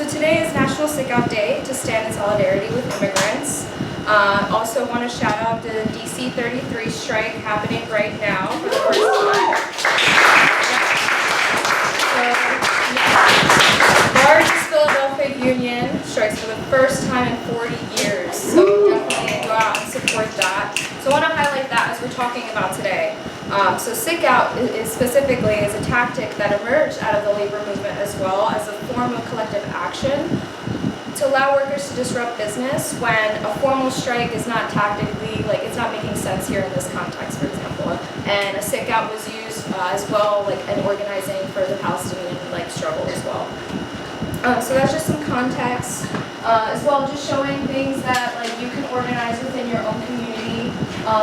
So today is National Sickout Day to stand in solidarity with immigrants. Also want to shout out the DC 33 strike happening right now for the first time. So, largest Philadelphia union strikes for the first time in 40 years. So definitely go out and support that. So I want to highlight that as we're talking about today. So sickout is specifically is a tactic that emerged out of the labor movement as well as a form of collective action to allow workers to disrupt business when a formal strike is not tactically, like it's not making sense here in this context, for example. And a sickout was used as well, like in organizing for the Palestinian struggle as well. So that's just some context, as well, just showing things that you can organize within your own community,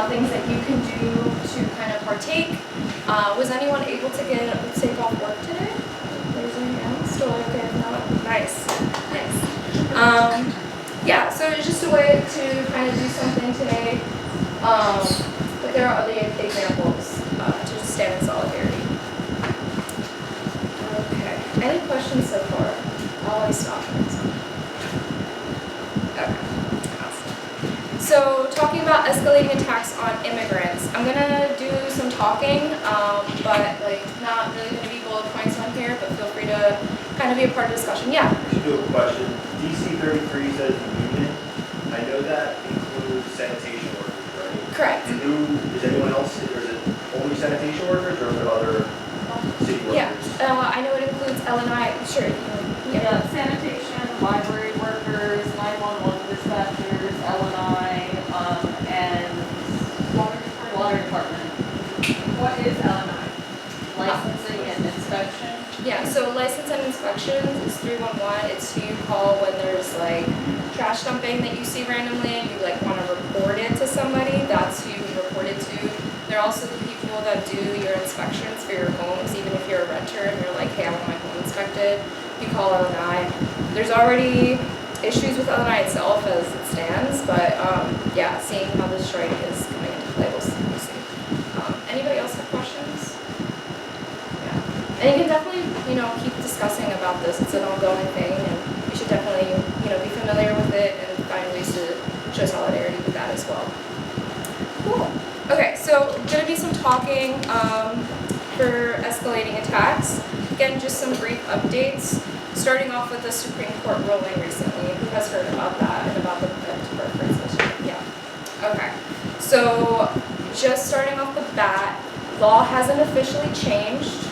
things that you can do to kind of partake. Was anyone able to take off work today? Raise your hand. Still okay? No? Nice. Yeah, so it's just a way to kind of do something today. But there are other examples to just stand in solidarity. Okay. Any questions so far? I'll always stop. Okay. Awesome. So talking about escalating attacks on immigrants, I'm gonna do some talking, but not really gonna be bullet points on here. But feel free to kind of be a part of the discussion. Yeah. I should do a question. DC 33 says union. I know that includes sanitation workers, right? Correct. Is anyone else? Or is it only sanitation workers, or are there other city workers? Yeah. I know it includes L&I. Sure. Yeah, sanitation, library workers, 911 dispatchers, L&I, and water department. What is L&I? Licensing and inspection. Yeah, so license and inspections is 311. It's who you call when there's trash dumping that you see randomly and you want to report it to somebody. That's who you report it to. They're also the people that do your inspections for your homes, even if you're a renter and you're like, hey, I want my home inspected. You call L&I. There's already issues with L&I itself as it stands, but yeah, seeing how the strike is coming into play, we'll see. Anybody else have questions? Yeah. And you can definitely, keep discussing about this. It's an ongoing thing, and you should definitely, be familiar with it and find ways to show solidarity with that as well. Cool. Okay, so going to be some talking for escalating attacks. Again, just some brief updates. Starting off with the Supreme Court ruling recently. Who has heard about that and about the birth? Yeah. Okay. So just starting off the bat, law hasn't officially changed.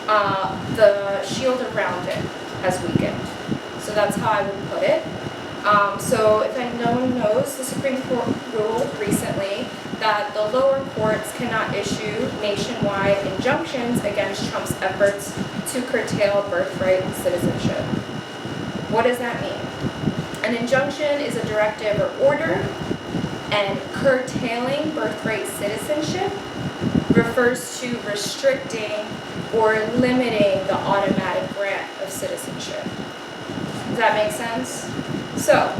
The shield around it has weakened. So that's how I would put it. So if no one knows, the Supreme Court ruled recently that the lower courts cannot issue nationwide injunctions against Trump's efforts to curtail birthright citizenship. What does that mean? An injunction is a directive or order, and curtailing birthright citizenship refers to restricting or limiting the automatic grant of citizenship. Does that make sense? So,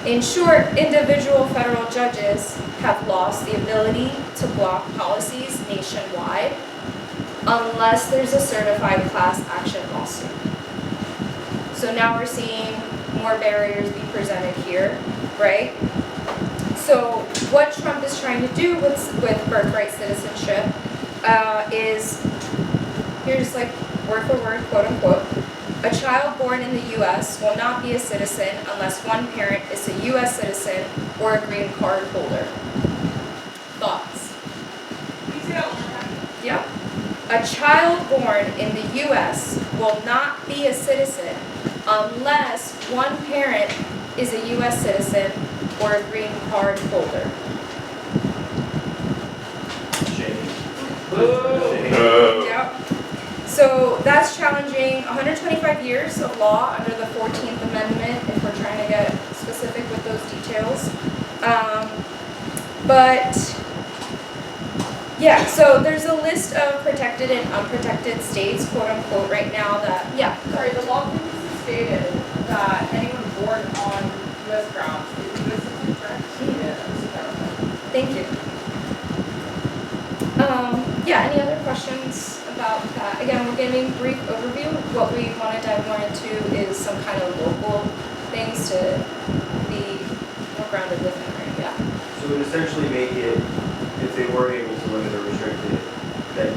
in short, individual federal judges have lost the ability to block policies nationwide unless there's a certified class action lawsuit. So now we're seeing more barriers be presented here, right? So what Trump is trying to do with birthright citizenship is, here's word for word, quote unquote, a child born in the U.S. will not be a citizen unless one parent is a U.S. citizen or a green card holder. Thoughts? Can you say that one more time? Yep. A child born in the U.S. will not be a citizen unless one parent is a U.S. citizen or a green card holder. Yep. So that's challenging 125 years of law under the 14th Amendment, if we're trying to get specific with those details. But yeah, so there's a list of protected and unprotected states, quote unquote, right now that, yeah. Sorry, the law previously stated that anyone born on U.S. grounds is a U.S. citizen, correct? Thank you. Yeah, any other questions about that? Again, we'll beginning brief overview. What we want to dive more into is some kind of local things to be more grounded within, right? Yeah. So it would essentially make it, if they were able to limit or restrict it, that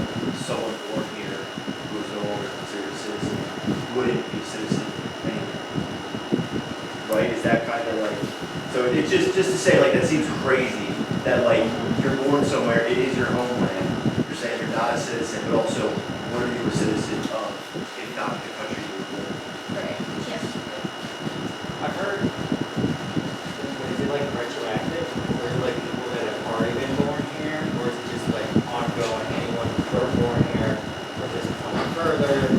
someone born here who is no longer considered a citizen wouldn't be a citizen anymore. Right? Is that kind of like, so it's just to say, like, that seems crazy that, like, you're born somewhere, it is your homeland. You're saying you're not a citizen, but also, what are you a citizen of, if not the country you were born in? Right. Yes. I've heard, is it like retroactive, or is it like people that have already been born here, or is it just like ongoing, anyone who are born here, or just going further?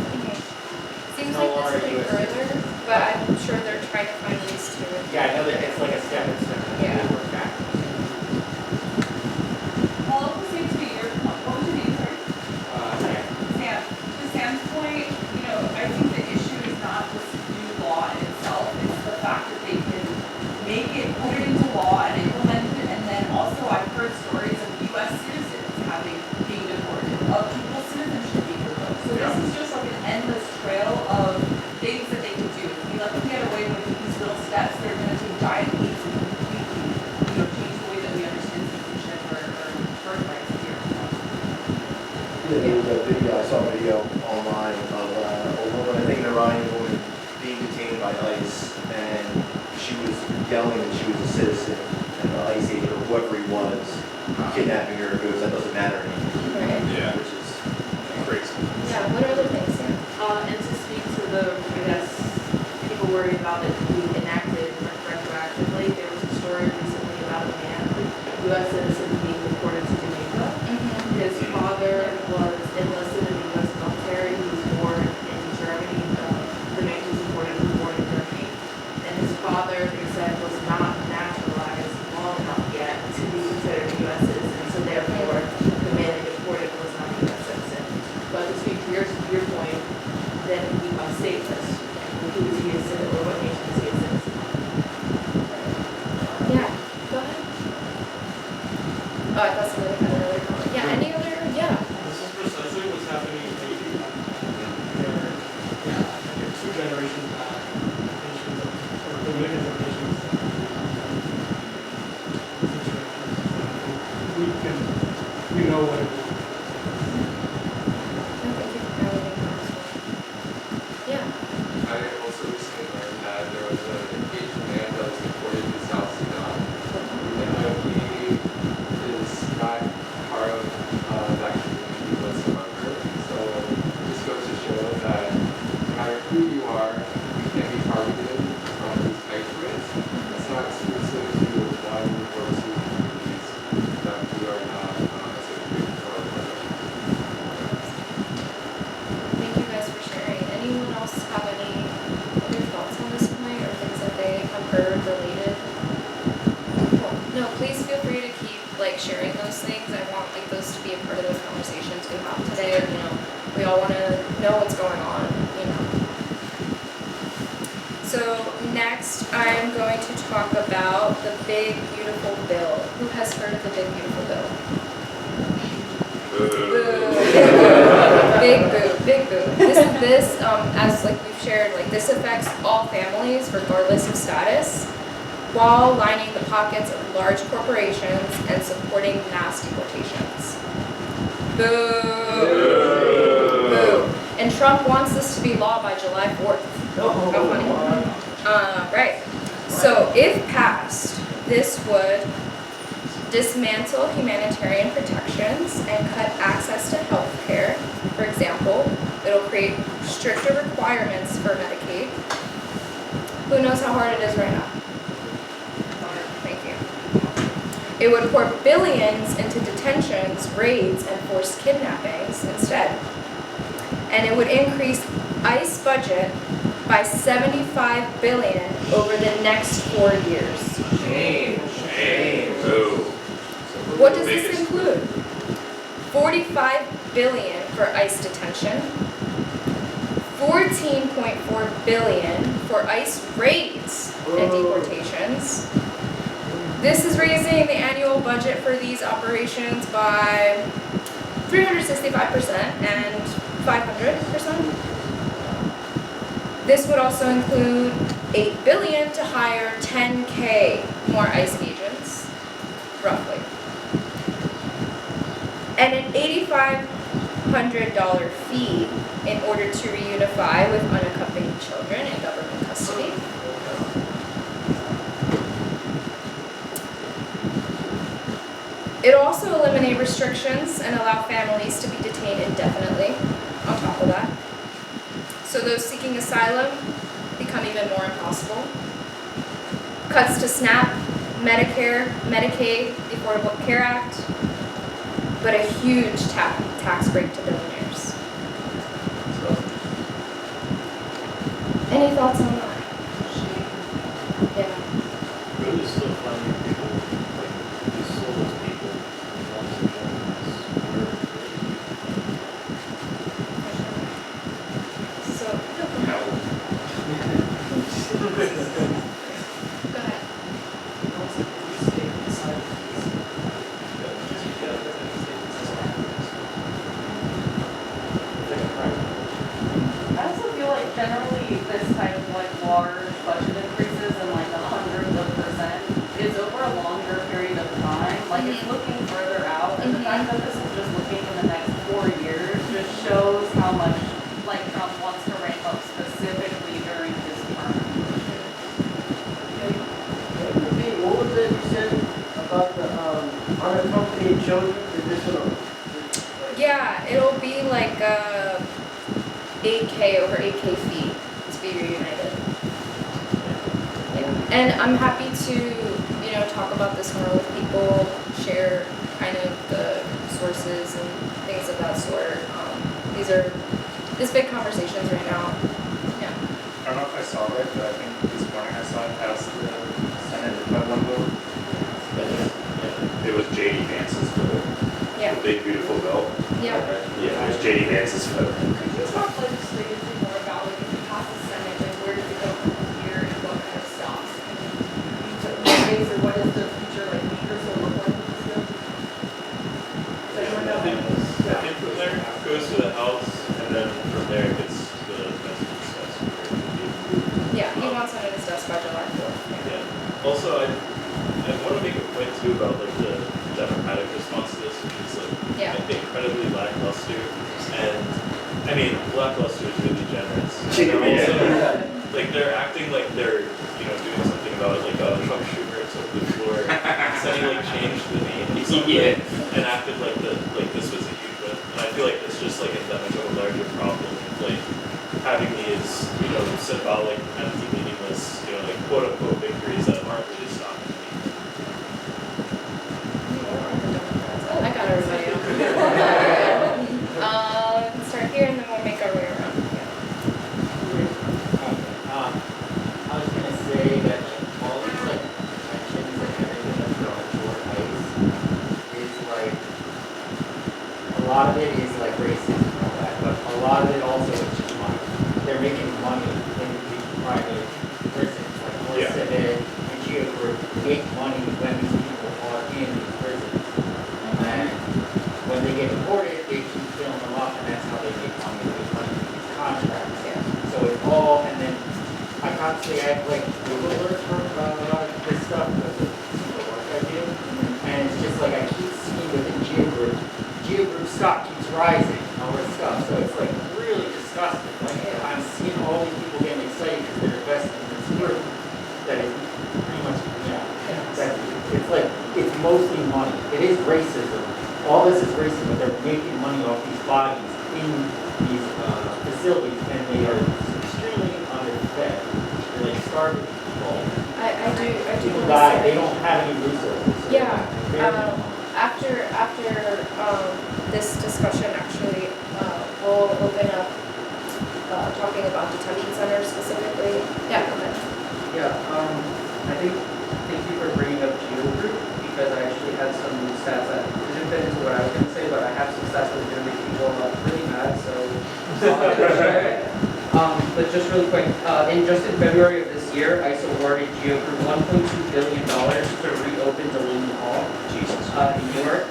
Seems No like longer this way US further, but I'm sure they're trying to find ways to. Yeah, I know that it's like a step and step, and Yeah. then work back. Paul, it seems to be your, what was your name, sorry? Yeah. Sam. To Sam's point, you know, I think the issue is not this new law in itself, it's the fact that they can make it, put it into law and implement it, and then also I've heard stories of US citizens being deported, of people's citizenship being revoked. So this is just like an endless trail of things that they can do. If we let them get away with these little steps, they're gonna take giant leaps and completely, you know, change the way that we understand citizenship or birthrights here. Yeah, there was a video, I saw a video online of a woman, I think an Iranian woman, being detained by ICE, and she was yelling that she was a citizen, and the ICE agent, or whoever he was, kidnapping her, goes, that doesn't matter anymore. Right. Yeah. Which is crazy. Yeah. What are other things? Yeah. And to speak to the, I guess, people worried about it being enacted retroactively, there was a story recently about a man, U.S. citizen, being deported to Jamaica. His father was enlisted in the U.S. military. He was born in Germany. The man who was deported was born in Germany. And his father, they said, was not naturalized long enough yet to be considered a U.S. citizen. So therefore, the man they deported was not a U.S. citizen. But to speak to your point, then he becomes stateless. Who is he a citizen, or what nation is he a citizen of? Yeah. Go ahead. Oh, I thought somebody had another comment. Yeah. Any other? Yeah. This is precisely what's happening in Haiti. Where, two generations back, nations or Dominicans are nations that we know what it is. Thank you for adding that as well. Yeah. I also recently learned that there was an Asian man that was deported to South Sudan. And he is not part of that community whatsoever. So this goes to show that no matter who you are, you can be targeted from these types of ways. It's not exclusive to one or two communities that we are not associated or part of. Thank you guys for sharing. Anyone else have any other thoughts on this point or things that they have heard related? Cool. No, please feel free to keep like sharing those things. I want like those to be a part of those conversations we have today. You know, we all want to know what's going on. You know. So next, I'm going to talk about the Big Beautiful Bill. Who has heard of the Big Beautiful Bill? Boo. Big boo, big boo. This, as like we've shared, like this affects all families regardless of status, while lining the pockets of large corporations and supporting mass deportations. Boo. Boo. And Trump wants this to be law by July 4th. How funny. Right. So if passed, this would dismantle humanitarian protections and cut access to health care. For example, it'll create stricter requirements for Medicaid. Who knows how hard it is right now? Thank you. It would pour billions into detentions, raids, and forced kidnappings instead. And it would increase ICE budget by $75 billion over the next 4 years. Shame. Boo. What does this include? $45 billion for ICE detention, $14.4 billion for ICE raids and deportations. This is raising the annual budget for these operations by 365% and 500%. This would also include $8 billion to hire 10K more ICE agents, roughly. And an $8,500 fee in order to reunify with unaccompanied children in government custody. It'll also eliminate restrictions and allow families to be detained indefinitely on top of that. So those seeking asylum become even more impossible. Cuts to SNAP, Medicare, Medicaid, the Affordable Care Act, but a huge tax break to billionaires. Any thoughts on that? Yeah. Really still finding people, like, these soulless people who want to join us. So, go ahead. I also feel like generally this type of like large budget increases in like the hundreds of percent is over a longer period of time. Like it's looking further out, and the fact that this is just looking in the next 4 years just shows how much like Trump wants to ramp up specifically during his term. What was it you said about the unaccompanied children? Is this what? Yeah, it'll be like 8K over 8K fee to be reunited. Yeah. And I'm happy to, talk about this more with people, share kind of the sources and things of that sort. These big conversations right now. Yeah. I don't know if I saw it, but I think this morning I saw it pass the Senate by one vote. It was J.D. Vance's vote. Yeah. The big beautiful bill. Yeah. Yeah, it was J.D. Vance's vote. Could you talk legislatively more about, like, if you pass the Senate, like, where does it go from here and what kind of stops? Ways or what is the future, like, leaders will look like with this bill? Does anyone know? I think from there, it goes to the House, and then from there it gets to the message discussed. Yeah, he wants it discussed by July 4th. Yeah. Also, I want to make a point too about like the Democratic response to this, which is like incredibly lackluster. And I mean, lackluster is really generous. And they're also, like they're acting like they're doing something about it, like Chuck Schumer took the floor, said he like changed the name or something, and acted like this was a huge win. And I feel like it's just like endemic of a larger problem, like having these symbolic, empty, meaningless, like quote unquote victories that aren't really stopping anything. I got everybody on. Let's start here and then we'll make our way around. I was gonna say that like all these like protections and everything that's going toward ICE is like a lot of it is like racism and all that, but a lot of it also is just money. They're making money in these private prisons, like Melissa and Geo Group make money when these people are in these prisons. And when they get deported, they keep filling them up, and that's how they make money. They make money from these contracts. So it's all, and then I constantly act like Google alerts for a lot of this stuff because of the work I do. And it's just like I keep seeing within Geo Group stock keeps rising and all this stuff. So it's like really disgusting. Like I'm seeing all these people getting excited because they're investing in this group that is pretty much, it's like, it's mostly money. It is racism. All this is racism, but they're making money off these bodies in these facilities, and they are extremely underfed. They're like starving people. I do People want to die. say. They don't have any resources. So After this discussion, actually, we'll open up talking about detention centers specifically. Yeah, go ahead. Yeah, thank you for bringing up Geo Group, because I actually had some stats that didn't fit into what I was going to say, but I have some stats that are going to make people really mad, so I'll share it. But just really quick, in February of this year, ICE awarded Geo Group $1.2 billion to reopen Delaney Hall in New York,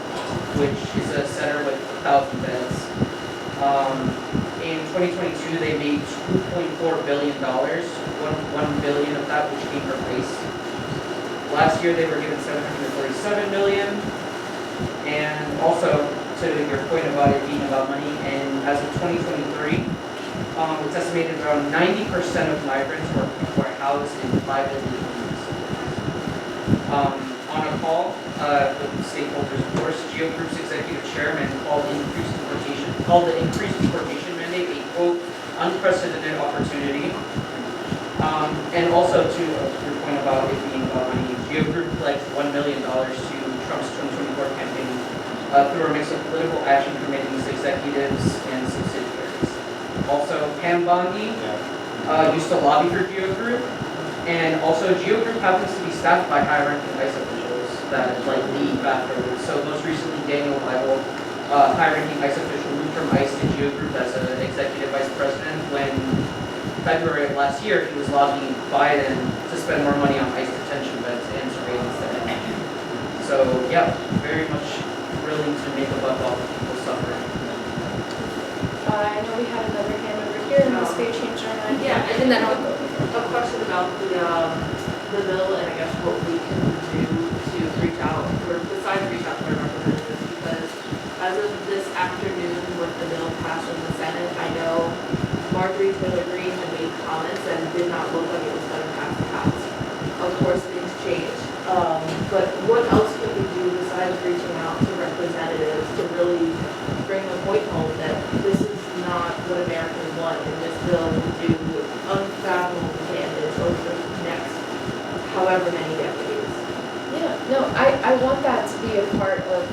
which is a center with 1,000 beds. 2022, they made $2.4 billion, 1 billion of that which came from ICE. Last year they were given $747 million, and also to your point about it being about money, and as of 2023, it's estimated around 90% of migrants were housed in privately owned facilities. On a call with stakeholders, of course, GEO Group's executive chairman called the increased deportation mandate a quote unprecedented opportunity. And also to your point about it being about money, GEO Group pledged $1 million to Trump's 2024 campaign through a mix of political action committees, executives, and subsidiaries. Also, Pam Bondi used to lobby for GEO Group, and also GEO Group happens to be staffed by high-ranking ICE officials that leave afterwards. So most recently, Daniel Bible, high-ranking ICE official, moved from ICE to GEO Group as an executive vice president when February of last year he was lobbying Biden to spend more money on ICE detention beds and surveillance that. So yeah, very much willing to make a buck off of people suffering. I know we had another hand over here, and this may change our mind. Yeah, And then I'll go. A question about the bill and I guess what we can do to reach out, or besides reach out to our representatives, because as of this afternoon with the bill passed in the Senate, I know Marjorie Taylor Greene had made comments and did not look like it was going to pass the House. Of course, things change. But what else can we do besides reaching out to representatives to really bring the point home that this is not what Americans want, and this bill will do unfathomable damage over the next however many decades? Yeah, no, I want that to be a part of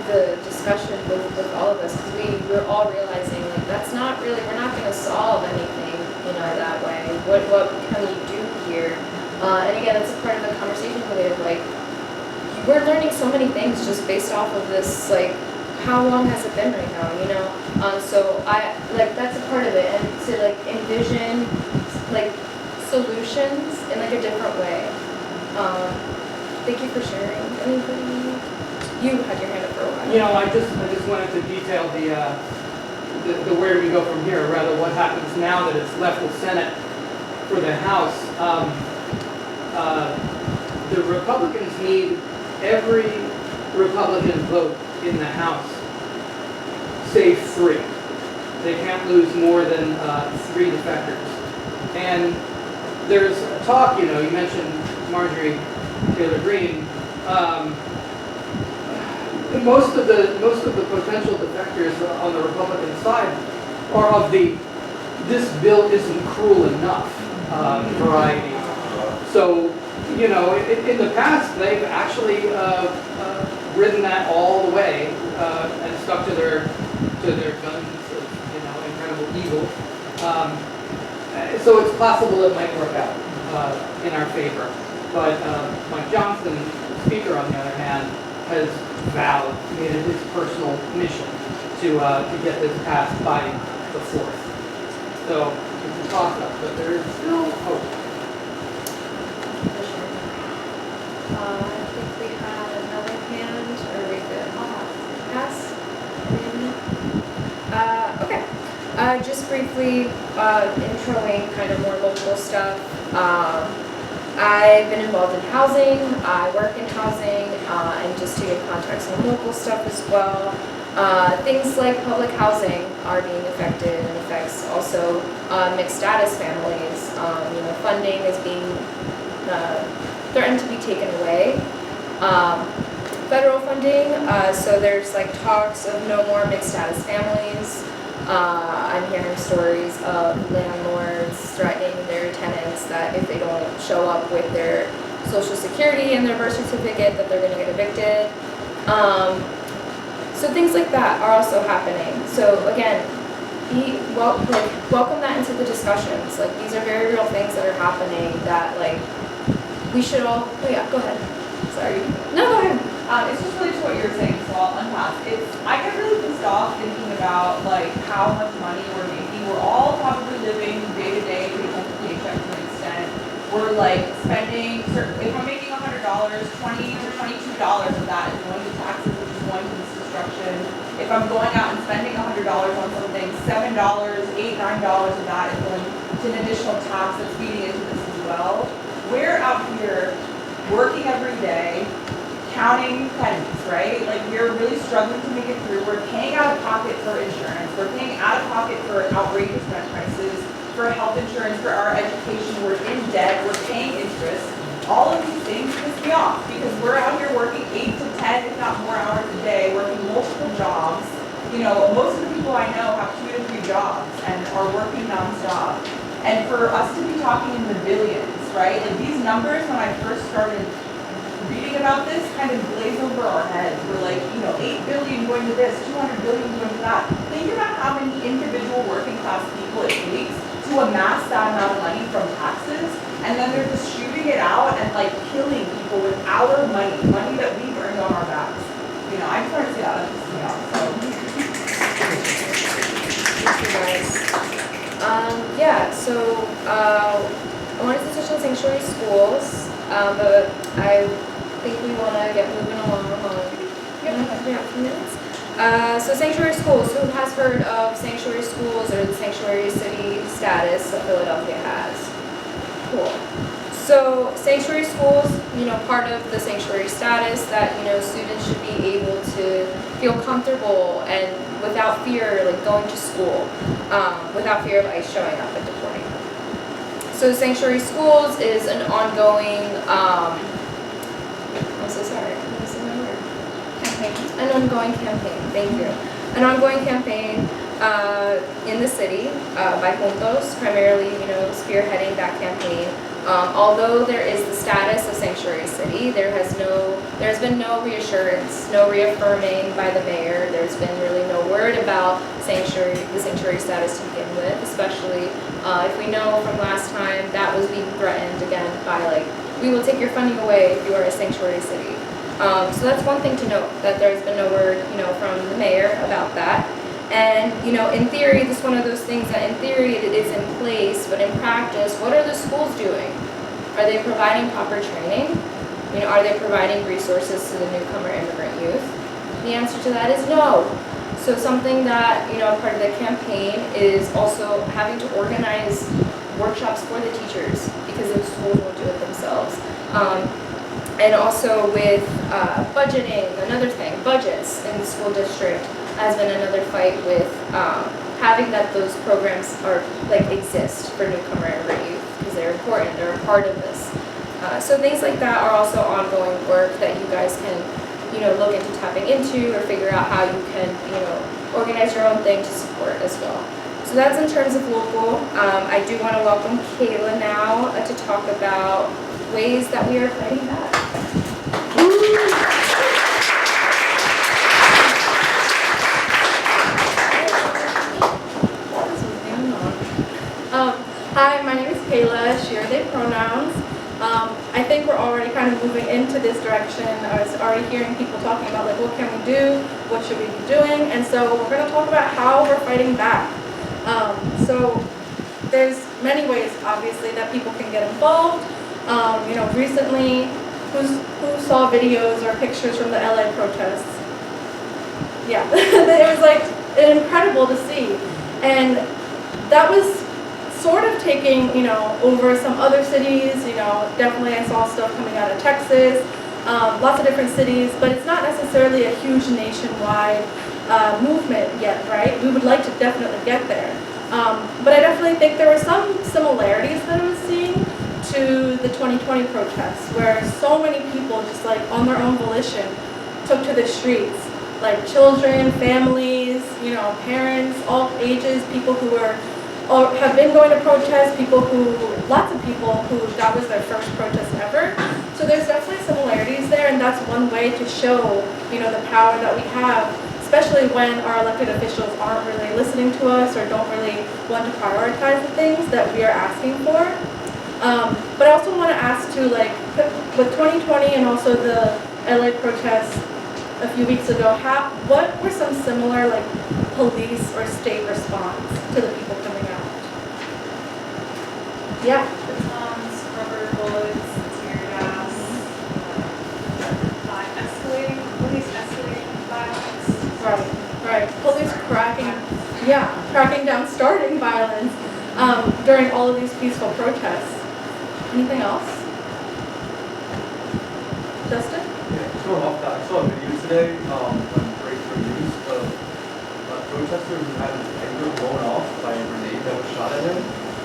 the discussion with all of us, because we're all realizing that's not really, we're not going to solve anything, that way. What can we do here? And again, it's a part of the conversation today of we're learning so many things just based off of this, how long has it been right now, so that's a part of it, and to envision solutions in a different way. Thank you for sharing. Anybody? You had your hand up for a while. I just wanted to detail the where do we go from here, or rather what happens now that it's left the Senate for the House. The Republicans need every Republican vote in the House, save 3. They can't lose more than 3 defectors. And there's talk, you mentioned Marjorie Taylor Greene. Most of the potential defectors on the Republican side are of the "this bill isn't cruel enough" variety. So, in the past they've actually ridden that all the way and stuck to their guns of incredible evil. So it's possible it might work out in our favor. But Mike Johnson, Speaker, on the other hand, has made it his personal mission to get this passed by the 4th. So it's a toss-up, but there is still hope. I think we had another hand, or we could pass. Okay. Just briefly introing kind of more local stuff. I've been involved in housing. I work in housing, and just to give context on local stuff as well. Things like public housing are being affected, and affects also mixed status families. Funding is being threatened to be taken away. Federal funding, so there's talks of no more mixed status families. I'm hearing stories of landlords threatening their tenants that if they don't show up with their social security and their birth certificate that they're going to get evicted. So things like that are also happening. So again, welcome that into the discussions. These are very real things that are happening that we should all, oh yeah, go ahead. Sorry. No, go ahead. It's just really to what you were saying, so I'll unpack. I get really pissed off thinking about how much money we're making. We're all probably living day to day, paycheck to paycheck to an extent. We're spending if I'm making $100, $20 or $22 of that is going to taxes, which is going to this construction. if I'm going out and spending $100 on something, $7, $8, $9 of that is going to an additional tax that's feeding into this as well. We're out here working every day, counting pennies, right? Like we're really struggling to make it through. We're paying out of pocket for insurance. We're paying out of pocket for outrageous rent prices, for health insurance, for our education. We're in debt. We're paying interest. All of these things piss me off because we're out here working 8 to 10, if not more hours a day, working multiple jobs. You know, most of the people I know have 2 to 3 jobs and are working nonstop. And for us to be talking in the billions, right? Like these numbers, when I first started reading about this, kind of glaze over our heads. We're like, you know, 8 billion going to this, 200 billion going to that. Think about how many individual working class people it takes to amass that amount of money from taxes, and then they're just shooting it out and like killing people with our money, money that we've earned on our backs. You know, I just want to say that pisses me off. So. Thank you guys. Yeah, so I wanted to touch on sanctuary schools, but I think we want to get moving along on a few minutes. So sanctuary schools, who has heard of sanctuary schools or the sanctuary city status that Philadelphia has? Cool. So sanctuary schools, you know, part of the sanctuary status that, you know, students should be able to feel comfortable and without fear, like going to school, without fear of ICE showing up and deporting them. So sanctuary schools is an ongoing, I'm so sorry, I'm missing my word. Campaign. An ongoing campaign, thank you. An ongoing campaign in the city by Juntos, primarily, you know, spearheading that campaign. Although there is the status of sanctuary city, there has been no reassurance, no reaffirming by the mayor. There's been really no word about the sanctuary status to begin with, especially if we know from last time that was being threatened again by like, we will take your funding away if you are a sanctuary city. So that's one thing to note, that there's been no word, you know, from the mayor about that. And, you know, in theory, this is one of those things that in theory it is in place, but in practice, what are the schools doing? Are they providing proper training? You know, are they providing resources to the newcomer immigrant youth? The answer to that is no. So something that, you know, part of the campaign is also having to organize workshops for the teachers because those schools won't do it themselves. And also with budgeting, another thing, budgets in the school district has been another fight with having that those programs are like exist for newcomer immigrant youth because they're important, they're a part of this. So things like that are also ongoing work that you guys can, you know, look into tapping into or figure out how you can, you know, organize your own thing to support as well. So that's in terms of local. I do want to welcome Kayla now to talk about ways that we are fighting back. Hi, my name is Kayla, she, her, they pronouns. I think we're already kind of moving into this direction. I was already hearing people talking about like, what can we do? What should we be doing? And so we're going to talk about how we're fighting back. So there's many ways, obviously, that people can get involved. You know, recently, who saw videos or pictures from the LA protests? Yeah, it was like incredible to see. And that was sort of taking, you know, over some other cities. You know, definitely I saw stuff coming out of Texas, lots of different cities, but it's not necessarily a huge nationwide movement yet, right? We would like to definitely get there. But I definitely think there were some similarities that I was seeing to the 2020 protests, where so many people just like on their own volition took to the streets, like children, families, you know, parents, all ages, people who are or have been going to protests, lots of people who that was their first protest ever. So there's definitely similarities there, and that's one way to show, you know, the power that we have, especially when our elected officials aren't really listening to us or don't really want to prioritize the things that we are asking for. But I also want to ask too, like, with 2020 and also the LA protests a few weeks ago, what were some similar, like, police or state response to the people coming out? Yeah. Batons, rubber bullets, tear gas, police escalating violence. Right. yeah, cracking down, starting violence during all of these peaceful protests. Anything else? Justin? Yeah, just going off that, I saw a video today on Breakthrough News of a protester who had his anger blown off by a grenade that was shot at him.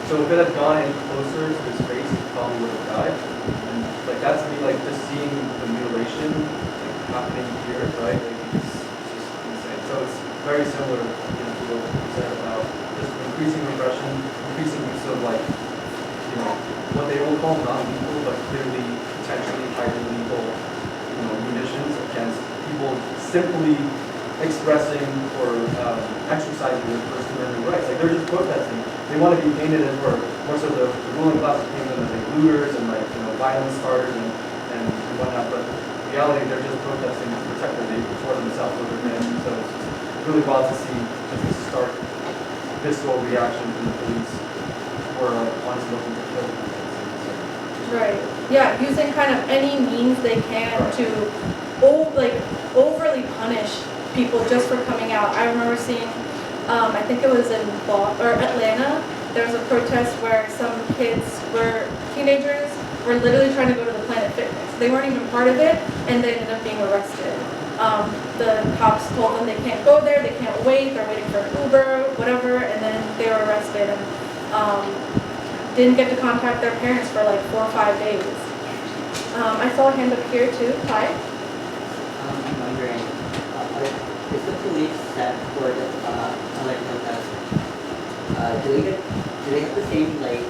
So if it had gone any closer to his face, he probably would have died. And like that's me, like just seeing the mutilation like, happening here, right? Like it's just insane. So it's very similar, you know, to what you said about just increasing repression, increasing use of like, you know, what they will call non-lethal, but clearly potentially highly lethal, you know, munitions against people simply expressing or exercising their First Amendment rights. Like they're just protesting. They want to be painted as, or more so the ruling class is painted as like looters and like, you know, violence starters and whatnot. But in reality, they're just protesting to protect their neighbors for themselves or their families. So it's just really wild to see just a stark visceral reaction from the police who are like honestly looking to kill people. Right. Yeah, using kind of any means they can to overly punish people just for coming out. I remember seeing, I think it was in Atlanta, there was a protest where some teenagers were literally trying to go to the Planet Fitness. They weren't even part of it, and they ended up being arrested. The cops told them they can't go there, they can't wait, they're waiting for an Uber, whatever, and then they were arrested and didn't get to contact their parents for like 4 or 5 days. I saw a hand up here too. Hi. I'm wondering, is the police set for the LA protest? Do they have the same like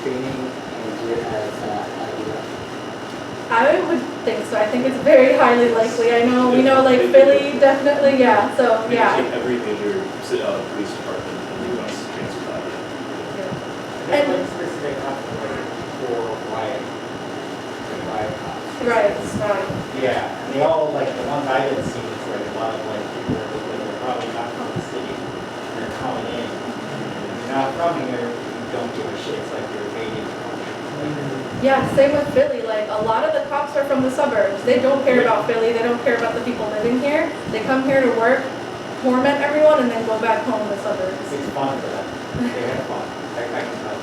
training and gear as US? I would think so. I think it's very highly likely. I know we know like Philly definitely, yeah. So yeah. Every major police department in the U.S. trains for that. There's one specific for riot cops. Right. Yeah, and they all, like, the ones I've been seeing, it's like a lot of, like, people that are probably not from the city, they're coming in. If you're not from here, you don't give a shit, it's like you're waiting. Yeah, same with Philly. Like a lot of the cops are from the suburbs. They don't care about Philly. They don't care about the people living here. They come here to work, torment everyone, and then go back home in the suburbs. It's fun for them. They have fun. I can tell.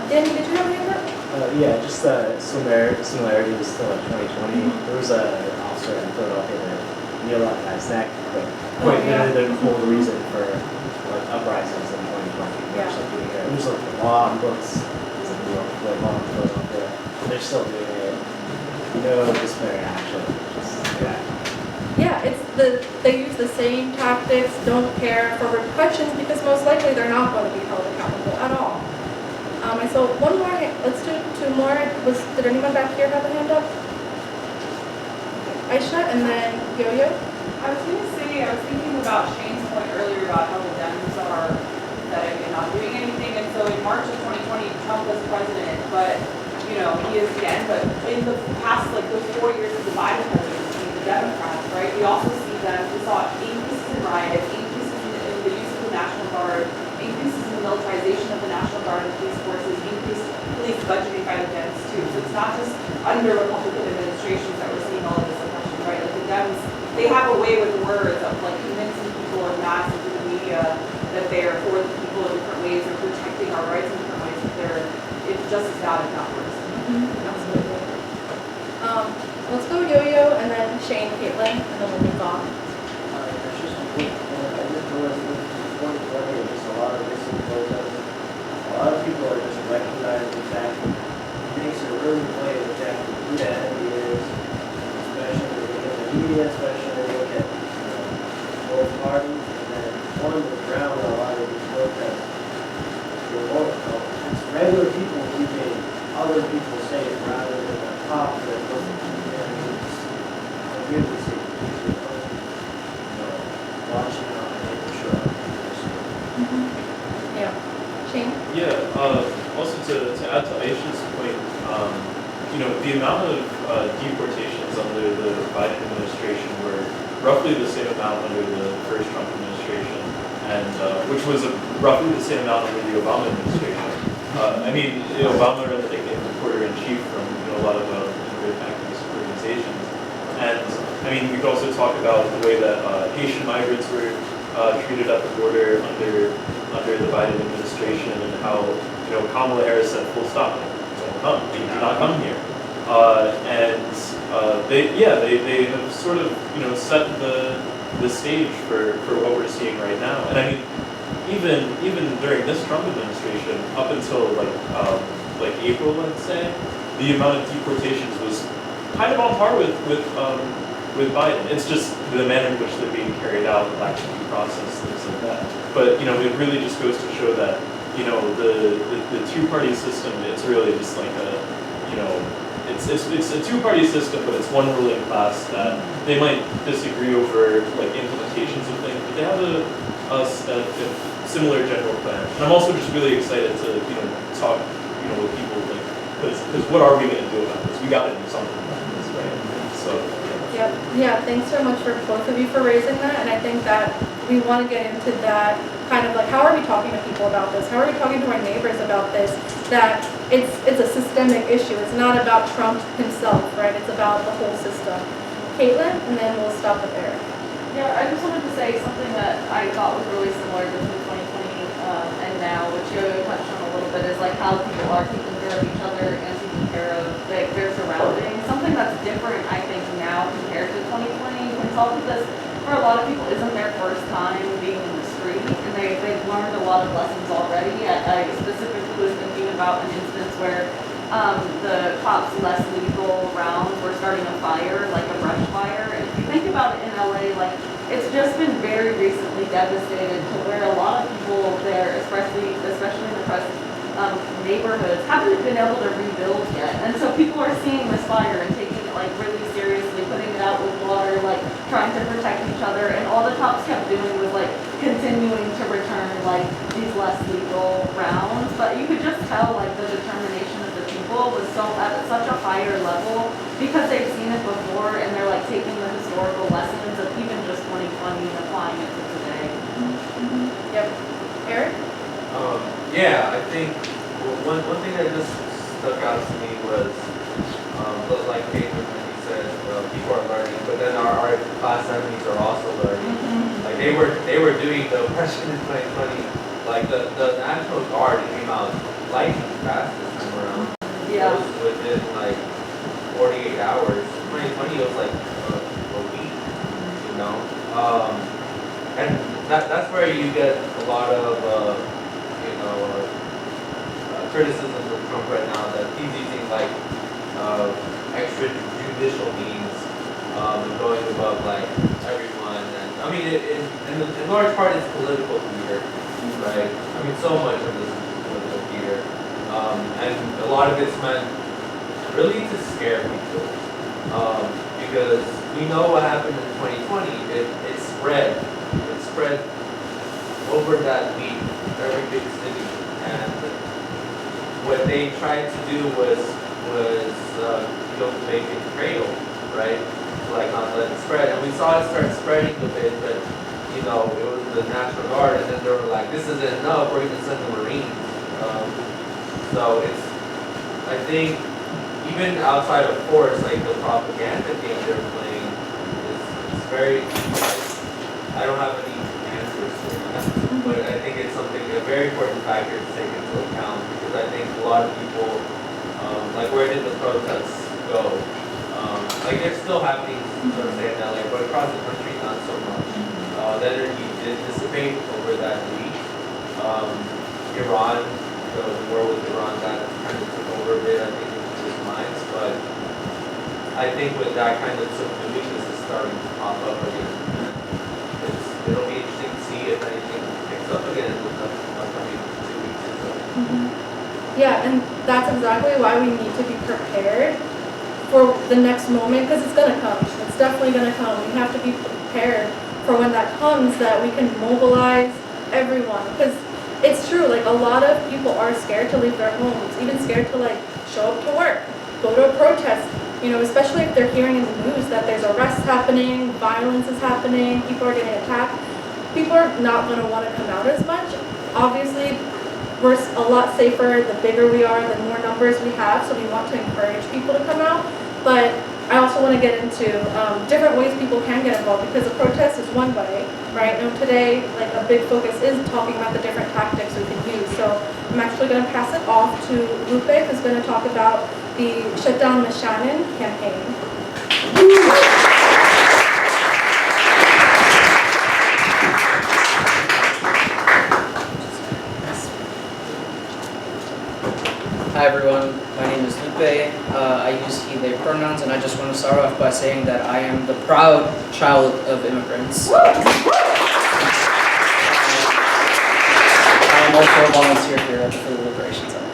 Danny, did you have a hand up? Yeah, just similarities to like 2020. There was an officer in Philadelphia that yelled at my neck, but quite literally the whole reason for like uprisings in 2020. Yeah. There's like a law on books, it's like New York, like law in Philadelphia. They're still doing it. No disciplinary action. Yeah, they use the same tactics, don't care for repercussions because most likely they're not going to be held accountable at all. I saw one more. Let's do 2 more. Did anyone back here have a hand up? Aisha and then Yo-Yo. I was thinking about Shane's point earlier about how the Dems are pathetic and not doing anything. And so in March of 2020, Trump was president, but you know he is again. But in the past, like the 4 years of the Biden presidency, the Democrats, right? We also see them. We saw increases in riots, increases in the use of the National Guard, increases in the militarization of the National Guard and police forces, increased police budgeting by the Dems too. So it's not just under Republican administrations that we're seeing all of this oppression, right? Like the Dems, they have a way with words of like convincing people in mass and through the media that they are for the people in different ways or protecting our rights in different ways. It's just as bad if not worse. Absolutely. Let's go Yo-Yo and then Shane, Caitlin, and then we'll move on. It's just I just noticed in 2020, just a lot of recent protests. A lot of people are just recognizing exactly, it makes it really plain exactly who the enemy is, especially when you look at the media, especially when you look at both parties, and then on the ground, a lot of these protests, it's regular people keeping other people safe rather than the cops that are looking to really see watching out and making sure. Yeah. Shane? Yeah, also to add to Aisha's point, the amount of deportations under the Biden administration were roughly the same amount under the first Trump administration, and which was roughly the same amount under the Obama administration. Obama became reporter-in-chief from a lot of immigrant activist organizations. And we could also talk about the way that Haitian migrants were treated at the border under the Biden administration, and how Kamala Harris said full stop, don't come, do not come here, they have sort of set the stage for what we're seeing right now. And I mean, even during this Trump administration, up until like April, let's say, the amount of deportations was kind of on par with Biden. It's just the manner in which they're being carried out, the lack of due process, things like that. But it really just goes to show that the two-party system, it's really just like it's a two-party system, but it's one ruling class that they might disagree over like implementations of things, but they have a similar general plan. And I'm also just really excited to talk with people, like, because what are we going to do about this? We got to do something about this, right? So. Yep. Yeah, thanks so much for both of you for raising that, and I think that we want to get into that kind of like, how are we talking to people about this? How are we talking to our neighbors about this? That it's a systemic issue. It's not about Trump himself, right? It's about the whole system. Caitlin, and then we'll stop with Eric. Yeah, I just wanted to say something that I thought was really similar between 2020 and now, which you touched on a little bit, is like how people are taking care of each other and taking care of their surroundings. Something that's different, I think, now compared to 2020. When talking this, for a lot of people, isn't their first time being in the street, and they've learned a lot of lessons already. I specifically was thinking about an instance where the cops' less lethal rounds were starting a fire, like a brush fire. And if you think about it in LA, like, it's just been very recently devastated to where a lot of people there, especially in the press neighborhoods, haven't been able to rebuild yet. And so people are seeing this fire and taking it like really seriously, putting it out with water, like trying to protect each other. And all the cops kept doing was like continuing to return like these less lethal rounds. But you could just tell like the determination of the people was so at such a higher level because they've seen it before, and they're like taking the historical lessons of even just 2020 and applying it to today. Yep. Eric? Yeah, I think one thing that just stuck out to me was, like Caitlin, when he said, people are learning, but then our class enemies are also learning. Like they were doing the oppression in 2020. Like the National Guard came out lightning fast this time around. Yeah. It was within like 48 hours. 2020 was like a week, and that's where you get a lot of criticism from Trump right now, that he's using like extrajudicial means and going above like everyone. And I mean, in large part, it's political theater, right? I mean, so much of this is political theater, and a lot of it's meant really to scare people, because we know what happened in 2020. It spread over that week, every big city, and what they tried to do was make it cradle, right? Like not let it spread, and we saw it start spreading a bit, but it was the National Guard, and then they were like, this isn't enough, we're going to send the Marines. So I think even outside of force, like the propaganda game they're playing is very. I don't have any answers for that, but I think it's a very important factor to take into account, because I think a lot of people, like, where did the protests go? Like, they're still happening, sort of say in LA, but across the country, not so much. The energy did dissipate over that week. Iran, the war with Iran, that kind of took over a bit, I think, in people's minds, but I think with that kind of subduing, this is starting to pop up again. It'll be interesting to see if anything picks up again in the upcoming 2 weeks or so. Yeah, and that's exactly why we need to be prepared for the next moment, because it's going to come. It's definitely going to come. We have to be prepared for when that comes, that we can mobilize everyone. Because it's true, like, a lot of people are scared to leave their homes, even scared to, like, show up to work, go to a protest. Especially if they're hearing in the news that there's arrests happening, violence is happening, people are getting attacked. People are not going to want to come out as much. Obviously, we're a lot safer the bigger we are, the more numbers we have, so we want to encourage people to come out. But I also want to get into different ways people can get involved, because a protest is one way, right? And today, like a big focus is talking about the different tactics we can use. So I'm actually going to pass it off to Lupe, who's going to talk about the Shut Down Miss Shannon campaign. Hi everyone, my name is Lupe. I use he, they pronouns, and I just want to start off by saying that I am the proud child of immigrants. I am also a volunteer here at the Philly Liberation Center.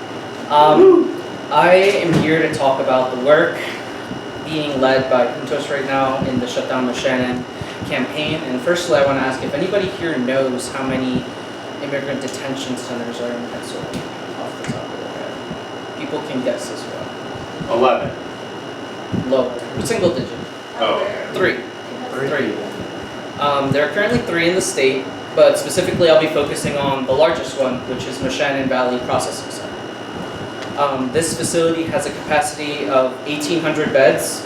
I am here to talk about the work being led by Juntos right now in the Shut Down Miss Shannon campaign. And firstly, I want to ask if anybody here knows how many immigrant detention centers are in Pennsylvania off the top of their head. People can guess as well. 11. Lower, single digit. Oh. Three. There are currently 3 in the state, but specifically I'll be focusing on the largest one, which is Miss Shannon Valley Processing Center. This facility has a capacity of 1,800 beds,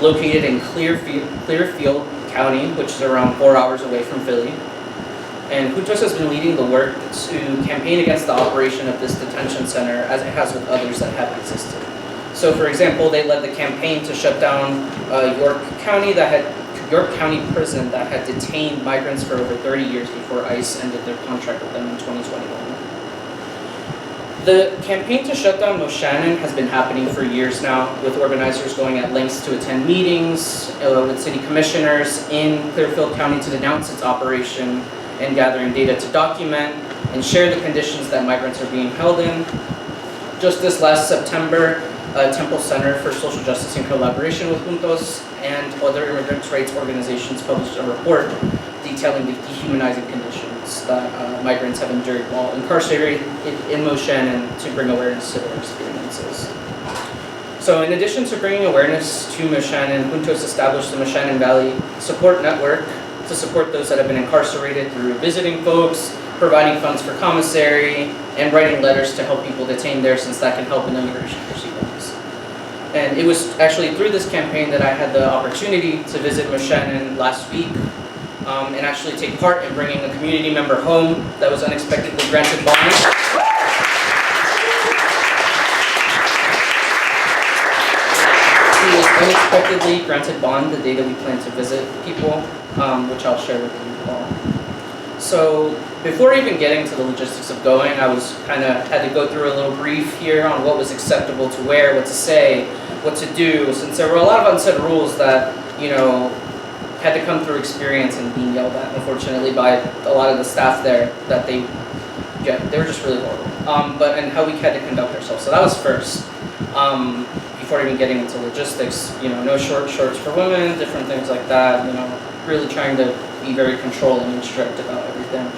located in Clearfield County, which is around 4 hours away from Philly. And Juntos has been leading the work to campaign against the operation of this detention center, as it has with others that have existed. So, for example, they led the campaign to shut down York County Prison that had detained migrants for over 30 years before ICE ended their contract with them in 2021. The campaign to shut down Miss Shannon has been happening for years now, with organizers going at lengths to attend meetings with city commissioners in Clearfield County to denounce its operation, and gathering data to document and share the conditions that migrants are being held in. Just this last September, Temple Center for Social Justice in collaboration with Juntos and other immigrants' rights organizations published a report detailing the dehumanizing conditions that migrants have endured while incarcerated in Miss Shannon to bring awareness to their experiences. So in addition to bringing awareness to Miss Shannon, Juntos established the Miss Shannon Valley Support Network to support those that have been incarcerated through visiting folks, providing funds for commissary, and writing letters to help people detained there, since that can help in immigration proceedings. And it was actually through this campaign that I had the opportunity to visit Miss Shannon last week, and actually take part in bringing a community member home that was unexpectedly granted bond. He was unexpectedly granted bond the day that we plan to visit people, which I'll share with you all. So before even getting to the logistics of going, I had to go through a little brief here on what was acceptable to wear, what to say, what to do, since there were a lot of unsaid rules that, had to come through experience and being yelled at, unfortunately, by a lot of the staff there, that they were just really horrible. And how we had to conduct ourselves. So that was first. Before even getting into logistics, no short shorts for women, different things like that, really trying to be very controlling and strict about everything.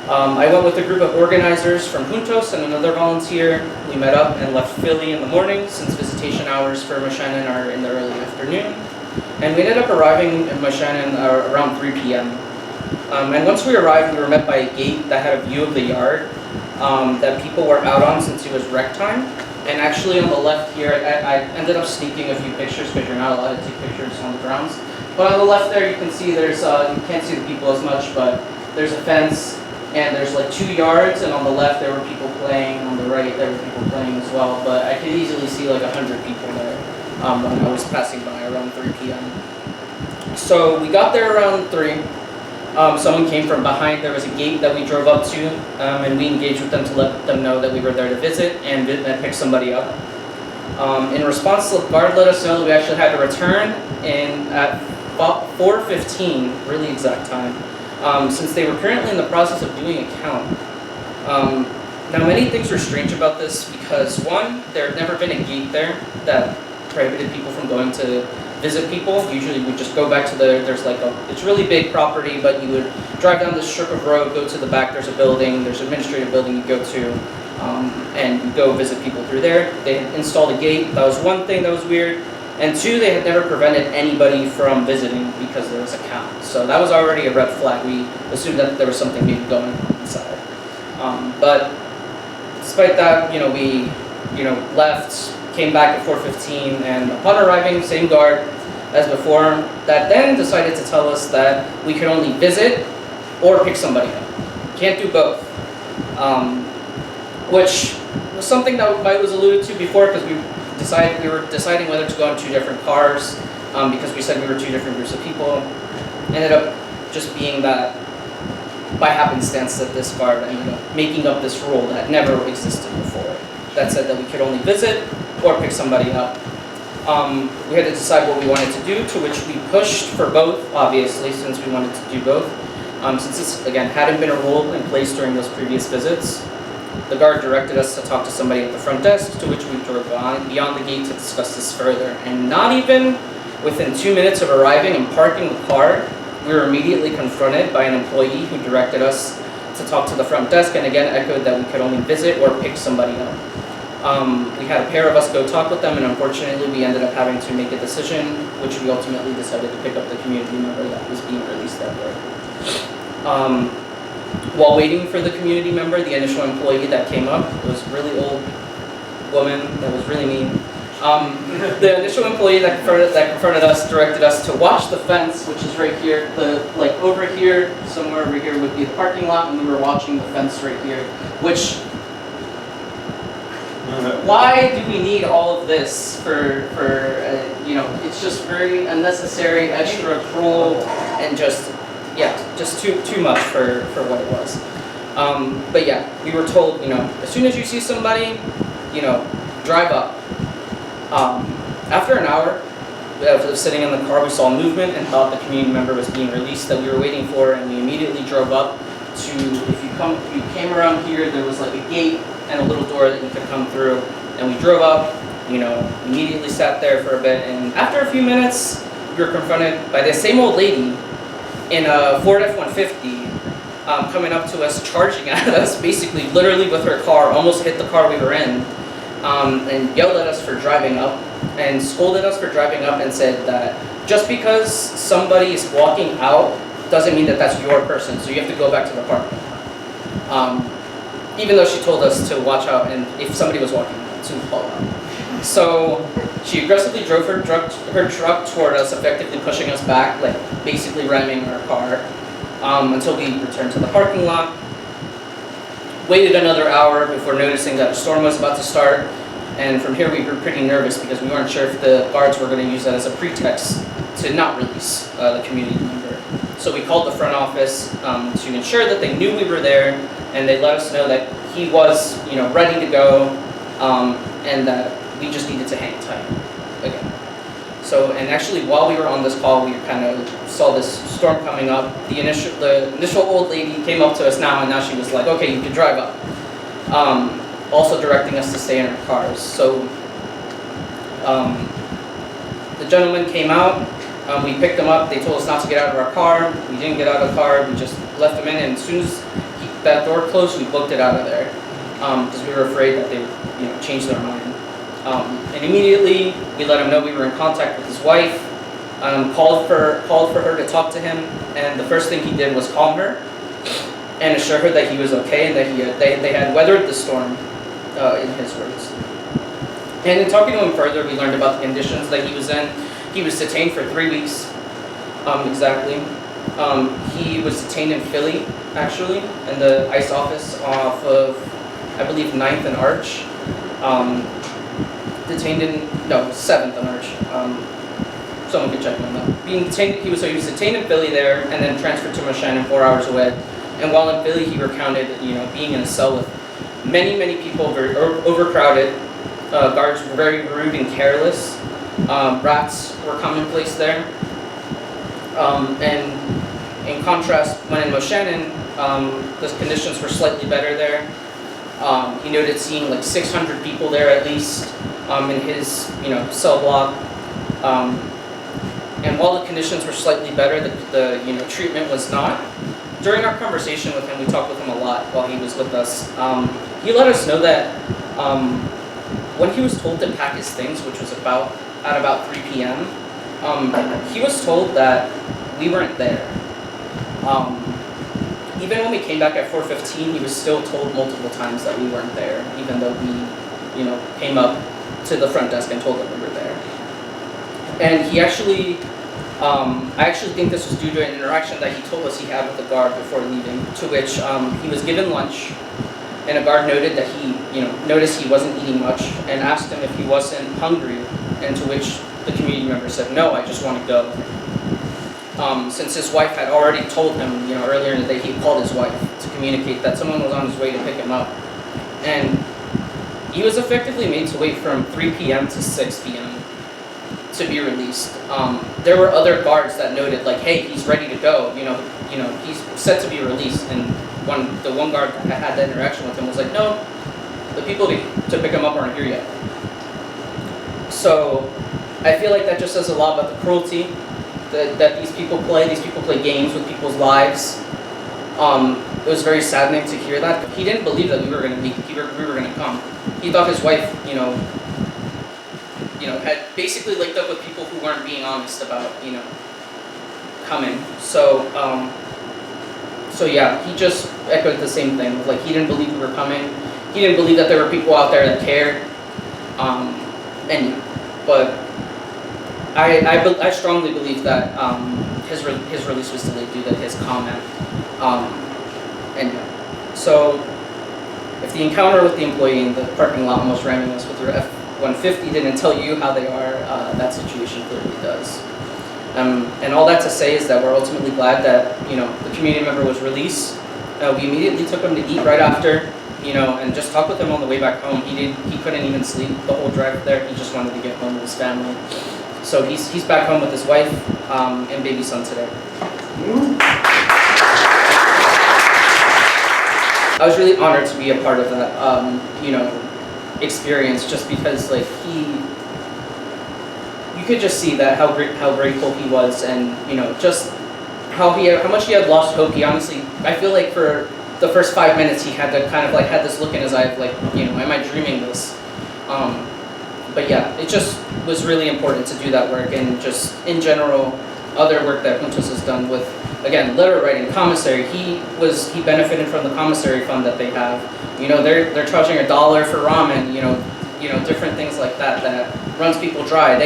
I went with a group of organizers from Juntos and another volunteer. We met up and left Philly in the morning, since visitation hours for Miss Shannon are in the early afternoon. And we ended up arriving in Miss Shannon around 3 p.m. And once we arrived, we were met by a gate that had a view of the yard that people were out on since it was rec time. And actually on the left here, I ended up sneaking a few pictures because you're not allowed to take pictures on the grounds. But on the left there, you can see there's, you can't see the people as much, but there's a fence, and there's like 2 yards, and on the left there were people playing, on the right there were people playing as well. But I could easily see like 100 people there when I was passing by around 3 p.m. So we got there around 3. Someone came from behind. There was a gate that we drove up to, and we engaged with them to let them know that we were there to visit and pick somebody up. In response, the guard let us know that we actually had to return at 4:15, really exact time, since they were currently in the process of doing a count. Now, many things were strange about this because, one, there had never been a gate there that prohibited people from going to visit people. Usually we just go back to it's really big property, but you would drive down this strip of road, go to the back, there's a building, there's an administrative building you go to, and you go visit people through there. They had installed a gate. That was one thing that was weird. And 2, they had never prevented anybody from visiting because there was a count. So that was already a red flag. We assumed that there was something maybe going on inside. But despite that, we left, came back at 4:15, and upon arriving, same guard as before, that then decided to tell us that we could only visit or pick somebody up. Can't do both. Which was something that was alluded to before, because we were deciding whether to go in two different cars, because we said we were two different groups of people. Ended up just being that by happenstance that this guard ended up making up this rule that never existed before, that said that we could only visit or pick somebody up. We had to decide what we wanted to do, to which we pushed for both, obviously, since we wanted to do both. Since this, again, hadn't been a rule in place during those previous visits, the guard directed us to talk to somebody at the front desk, to which we drove beyond the gate to discuss this further. And not even within 2 minutes of arriving and parking the car, we were immediately confronted by an employee who directed us to talk to the front desk, and again echoed that we could only visit or pick somebody up. We had a pair of us go talk with them, and unfortunately we ended up having to make a decision, which we ultimately decided to pick up the community member that was being released that day. While waiting for the community member, the initial employee that came up, it was a really old woman that was really mean. The initial employee that confronted us directed us to watch the fence, which is right here. Over here, somewhere over here would be the parking lot, and we were watching the fence right here. Which, why do we need all of this it's just very unnecessary, extra cruel, and just too much for what it was. But yeah, we were told, as soon as you see somebody, drive up. After an hour of sitting in the car, we saw movement and thought the community member was being released that we were waiting for, and we immediately drove up to, if you came around here, there was like a gate and a little door that you could come through, and we drove up, immediately sat there for a bit, and after a few minutes, we were confronted by the same old lady in a Ford F-150 coming up to us, charging at us, basically, literally with her car, almost hit the car we were in, and yelled at us for driving up, and scolded us for driving up, and said that just because somebody is walking out doesn't mean that that's your person, so you have to go back to the parking lot. Even though she told us to watch out, and if somebody was walking out, to pull out. So she aggressively drove her truck toward us, effectively pushing us back, basically ramming our car, until we returned to the parking lot. Waited another hour before noticing that a storm was about to start, and from here we grew pretty nervous because we weren't sure if the guards were going to use that as a pretext to not release the community member. So we called the front office to ensure that they knew we were there, and they let us know that he was, ready to go, and that we just needed to hang tight again. So, and actually while we were on this call, we kind of saw this storm coming up. The initial old lady came up to us now, and now she was like, okay, you can drive up. Also directing us to stay in our cars. So the gentleman came out, we picked him up, they told us not to get out of our car. We didn't get out of the car, we just left him in, and as soon as that door closed, we booked it out of there. Because we were afraid that they would change their mind. And immediately, we let him know we were in contact with his wife, called for her to talk to him, and the first thing he did was calm her and assure her that he was okay and that they had weathered the storm, in his words. And in talking to him further, we learned about the conditions that he was in. He was detained for 3 weeks, exactly. He was detained in Philly, actually, in the ICE office off of, I believe, 9th and Arch. 7th and Arch. Someone could check me on that. He was detained in Philly there, and then transferred to Moshannon 4 hours away. And while in Philly, he recounted, being in a cell with many, many people, very overcrowded. Guards were very rude and careless. Rats were commonplace there. And in contrast, when in Moshannon, the conditions were slightly better there. He noted seeing 600 people there at least in his cell block. And while the conditions were slightly better, the treatment was not. During our conversation with him, we talked with him a lot while he was with us. He let us know that when he was told to pack his things, which was at about 3 p.m., he was told that we weren't there. Even when we came back at 4:15, he was still told multiple times that we weren't there, even though we, came up to the front desk and told them we were there. And he actually, I actually think this was due to an interaction that he told us he had with the guard before leaving, to which he was given lunch, and a guard noted that he, noticed he wasn't eating much, and asked him if he wasn't hungry, and to which the community member said, "No, I just want to go." Since his wife had already told him, earlier in the day, he called his wife to communicate that someone was on his way to pick him up. And he was effectively made to wait from 3 p.m. to 6 p.m. to be released. There were other guards that noted, like, hey, he's ready to go, he's set to be released. And the one guard that had that interaction with him was like, no, the people to pick him up aren't here yet. So I feel like that just says a lot about the cruelty that these people play. These people play games with people's lives. It was very saddening to hear that. He didn't believe that we were going to come. He thought his wife, had basically linked up with people who weren't being honest about, coming. So yeah, he just echoed the same thing. Like, he didn't believe we were coming. He didn't believe that there were people out there that cared. But I strongly believe that his release was delayed due to his comment. So if the encounter with the employee in the parking lot almost ramming us with your F-150 didn't tell you how they are, that situation clearly does. And all that to say is that we're ultimately glad that the community member was released. We immediately took him to eat right after, and just talked with him on the way back home. He couldn't even sleep the whole drive there. He just wanted to get home with his family. So he's back home with his wife and baby son today. I was really honored to be a part of that, experience, just because you could just see that how grateful he was, and just how much he had lost hope. He honestly, I feel like for the first 5 minutes he had to kind of had this look in his eye of am I dreaming this? But yeah, it just was really important to do that work, and just in general, other work that Juntos has done with, again, letter writing, commissary. He benefited from the commissary fund that they have. They're charging $1 for ramen. Different things like that runs people dry.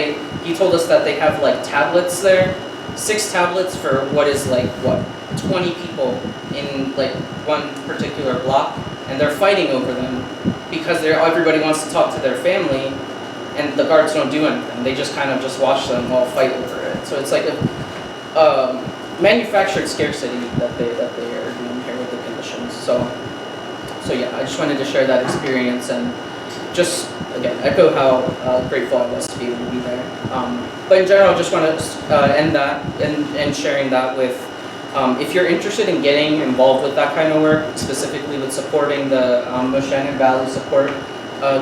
He told us that they have tablets there, 6 tablets for 20 people in one particular block, and they're fighting over them because everybody wants to talk to their family, and the guards don't do anything. They just kind of just watch them all fight over it. So it's like a manufactured scarcity that they are doing here with the conditions. So yeah, I just wanted to share that experience and just again echo how grateful I was to be able to be there. But in general, I just want to end that and sharing that with if you're interested in getting involved with that kind of work, specifically with supporting the Moshannon Valley Support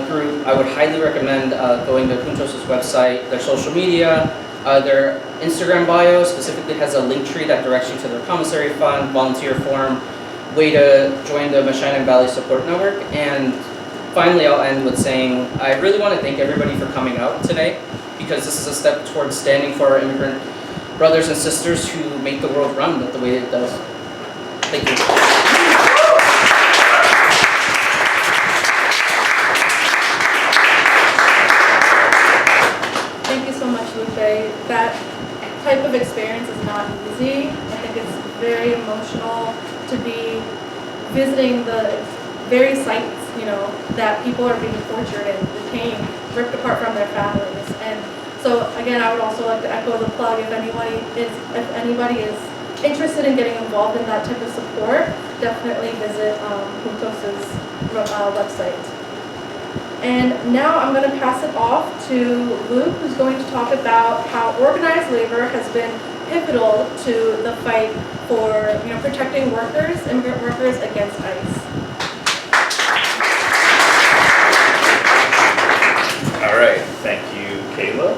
Group, I would highly recommend going to Juntos' website, their social media. Their Instagram bio specifically has a link tree that directs you to their commissary fund, volunteer form, way to join the Moshannon Valley Support Network. And finally, I'll end with saying I really want to thank everybody for coming out today, because this is a step towards standing for our immigrant brothers and sisters who make the world run the way it does. Thank you. That type of experience is not easy. I think it's very emotional to be visiting the very sites, that people are being tortured and detained, ripped apart from their families. And so again, I would also like to echo the plug. If anybody is interested in getting involved in that type of support, definitely visit Juntos' website. And now I'm going to pass it off to Luke, who's going to talk about how organized labor has been pivotal to the fight for protecting immigrant workers against ICE. All right, thank you, Kayla.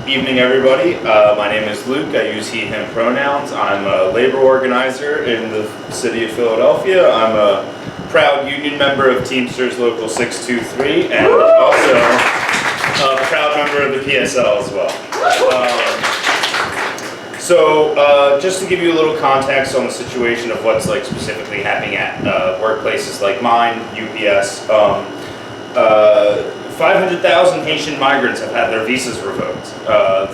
Evening, everybody. My name is Luke. I use he, him pronouns. I'm a labor organizer in the city of Philadelphia. I'm a proud union member of Teamsters Local 623, and also a proud member of the PSL as well. So just to give you a little context on the situation of what's specifically happening at workplaces like mine, UPS, 500,000 Haitian migrants have had their visas revoked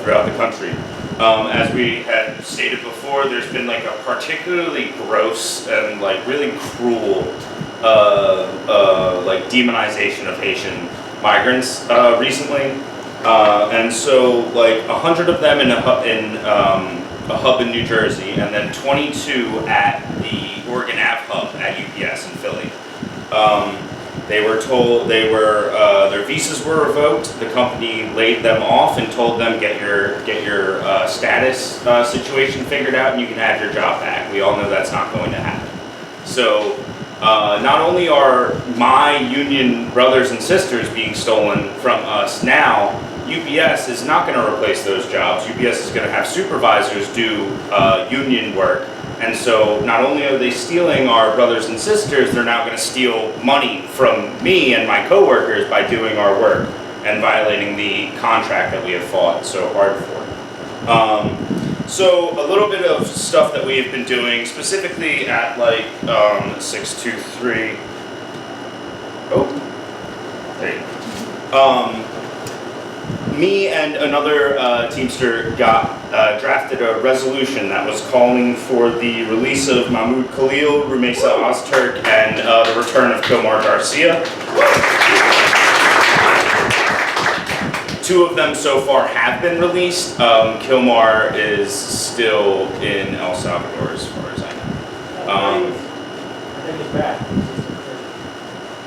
throughout the country. As we had stated before, there's been like a particularly gross and like really cruel like demonization of Haitian migrants recently. And so like 100 of them in a hub in New Jersey, and then 22 at the Oregon Ave hub at UPS in Philly. They were told their visas were revoked. The company laid them off and told them get your status situation figured out and you can have your job back. We all know that's not going to happen. So not only are my union brothers and sisters being stolen from us now, UPS is not going to replace those jobs. UPS is going to have supervisors do union work. And so not only are they stealing our brothers and sisters, they're now going to steal money from me and my coworkers by doing our work and violating the contract that we have fought so hard for. So a little bit of stuff that we have been doing, specifically at like 623. Oh, there you go. Me and another Teamster got drafted a resolution that was calling for the release of Mahmoud Khalil, Rumesa Ozturk, and the return of Kilmar Garcia. 2 of them so far have been released. Kilmar is still in El Salvador, as far as I know. I think he's back.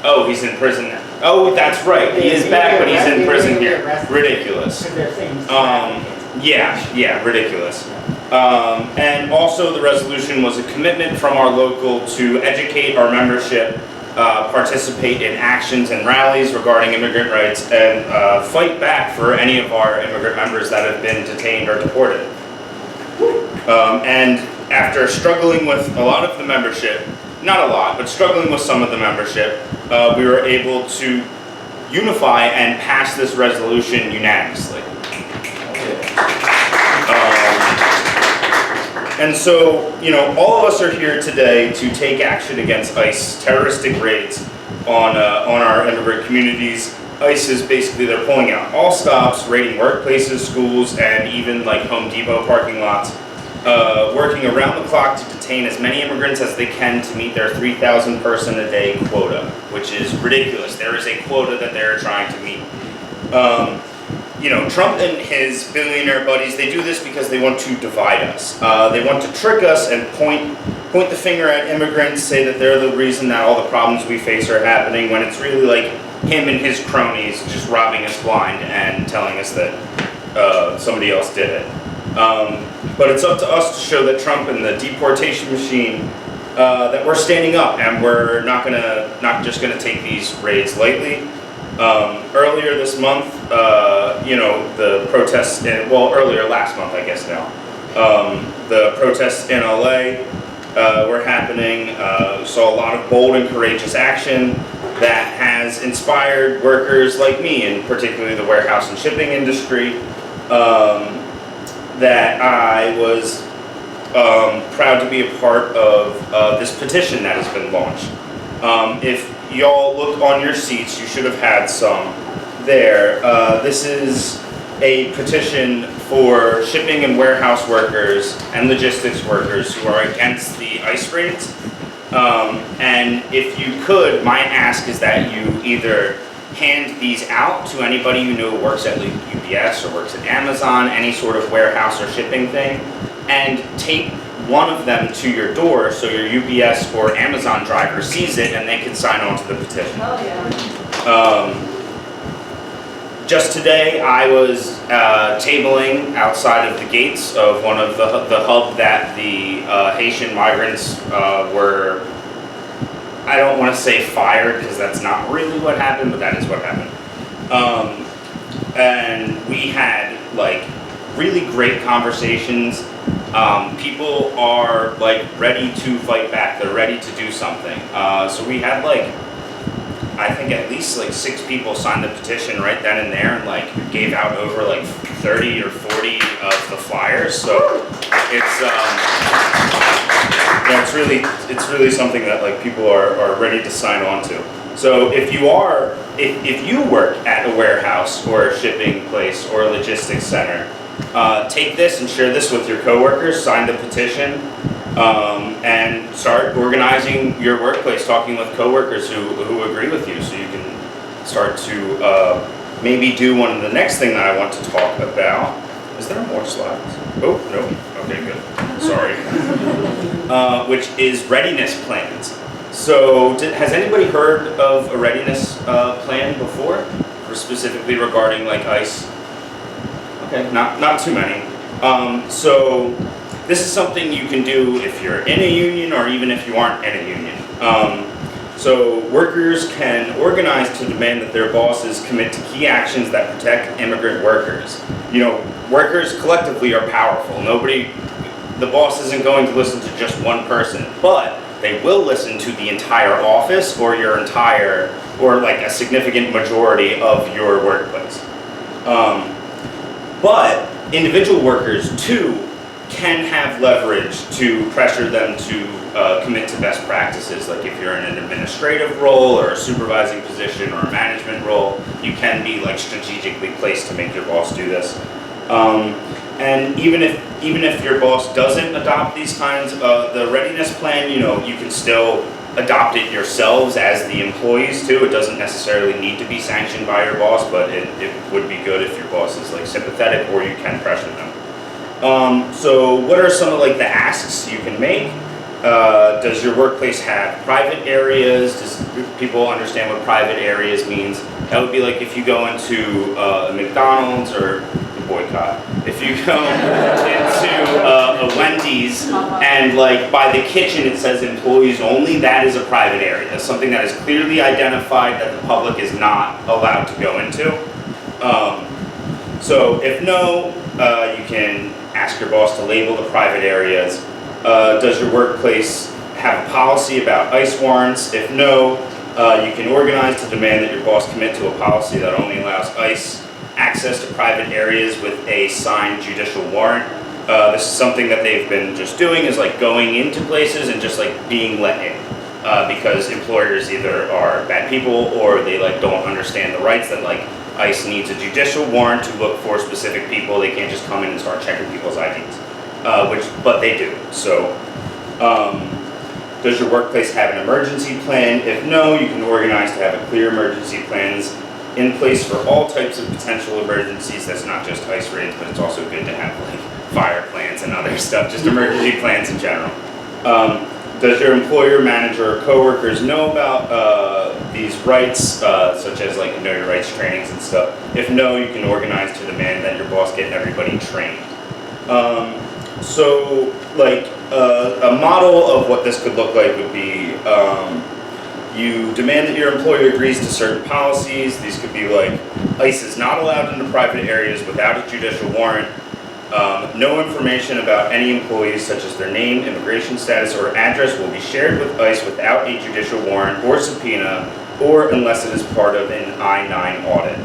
Oh, he's in prison now. Oh, that's right. He is back, but he's in prison here. Ridiculous. Yeah, ridiculous. And also the resolution was a commitment from our local to educate our membership, participate in actions and rallies regarding immigrant rights, and fight back for any of our immigrant members that have been detained or deported. And after struggling with a lot of the membership, not a lot, but struggling with some of the membership, we were able to unify and pass this resolution unanimously. And so, you know, all of us are here today to take action against ICE terroristic raids on our immigrant communities. ICE is basically, they're pulling out all stops, raiding workplaces, schools, and even like Home Depot parking lots, working around the clock to detain as many immigrants as they can to meet their 3,000 person a day quota, which is ridiculous. There is a quota that they're trying to meet. You know, Trump and his billionaire buddies, they do this because they want to divide us. They want to trick us and point the finger at immigrants, say that they're the reason that all the problems we face are happening, when it's really like him and his cronies just robbing us blind and telling us that somebody else did it. But it's up to us to show that Trump and the deportation machine, that we're standing up and we're not just gonna take these raids lightly. Earlier this month, you know, the protests earlier last month, I guess now, the protests in LA were happening. We saw a lot of bold and courageous action that has inspired workers like me, and particularly the warehouse and shipping industry, that I was proud to be a part of this petition that has been launched. If y'all look on your seats, you should have had some there. This is a petition for shipping and warehouse workers and logistics workers who are against the ICE raids. And if you could, my ask is that you either hand these out to anybody you know works at like UPS or works at Amazon, any sort of warehouse or shipping thing, and take one of them to your door so your UPS or Amazon driver sees it and they can sign on to the petition. Oh, yeah. Just today I was tabling outside of the gates of one of the hub that the Haitian migrants were, I don't want to say fired because that's not really what happened, but that is what happened. And we had like really great conversations. People are like ready to fight back. They're ready to do something. So we had like, I think at least like 6 people signed the petition right then and there, and like gave out over like 30 or 40 of the flyers. So it's yeah, it's really something that like people are ready to sign on to. So if you work at a warehouse or a shipping place or a logistics center, take this and share this with your coworkers, sign the petition, and start organizing your workplace, talking with coworkers who agree with you, so you can start to maybe do one of the next thing that I want to talk about. Is there more slides? Oh, no. Okay, good. Sorry. Which is readiness plans. So, has anybody heard of a readiness plan before? Or specifically regarding like ICE? Okay, not too many. So, this is something you can do if you're in a union or even if you aren't in a union. So, workers can organize to demand that their bosses commit to key actions that protect immigrant workers. You know, workers collectively are powerful. The boss isn't going to listen to just one person, but they will listen to the entire office or or like a significant majority of your workplace. But individual workers too can have leverage to pressure them to commit to best practices. Like if you're in an administrative role or a supervising position or a management role, you can be like strategically placed to make your boss do this. And even if your boss doesn't adopt these kinds of the readiness plan, you know, you can still adopt it yourselves as the employees too. It doesn't necessarily need to be sanctioned by your boss, but it would be good if your boss is like sympathetic, or you can pressure them. So what are some of like the asks you can make? Does your workplace have private areas? Does people understand what private areas means? That would be like if you go into a McDonald's or boycott. If you go into a Wendy's and like by the kitchen it says employees only, that is a private area. Something that is clearly identified that the public is not allowed to go into. So if no, you can ask your boss to label the private areas. Does your workplace have a policy about ICE warrants? If no, you can organize to demand that your boss commit to a policy that only allows ICE access to private areas with a signed judicial warrant. This is something that they've been just doing, is like going into places and just like being let in. Because employers either are bad people or they like don't understand the rights that like ICE needs a judicial warrant to look for specific people. They can't just come in and start checking people's IDs. But they do. So, does your workplace have an emergency plan? If no, you can organize to have a clear emergency plans in place for all types of potential emergencies. That's not just ICE raids, but it's also good to have like fire plans and other stuff, just emergency plans in general. Does your employer, manager, or coworkers know about these rights, such as like know your rights trainings and stuff? If no, you can organize to demand that your boss get everybody trained. So like a model of what this could look like would be you demand that your employer agrees to certain policies. These could be like, ICE is not allowed into private areas without a judicial warrant. No information about any employees, such as their name, immigration status, or address, will be shared with ICE without a judicial warrant or subpoena, or unless it is part of an I-9 audit.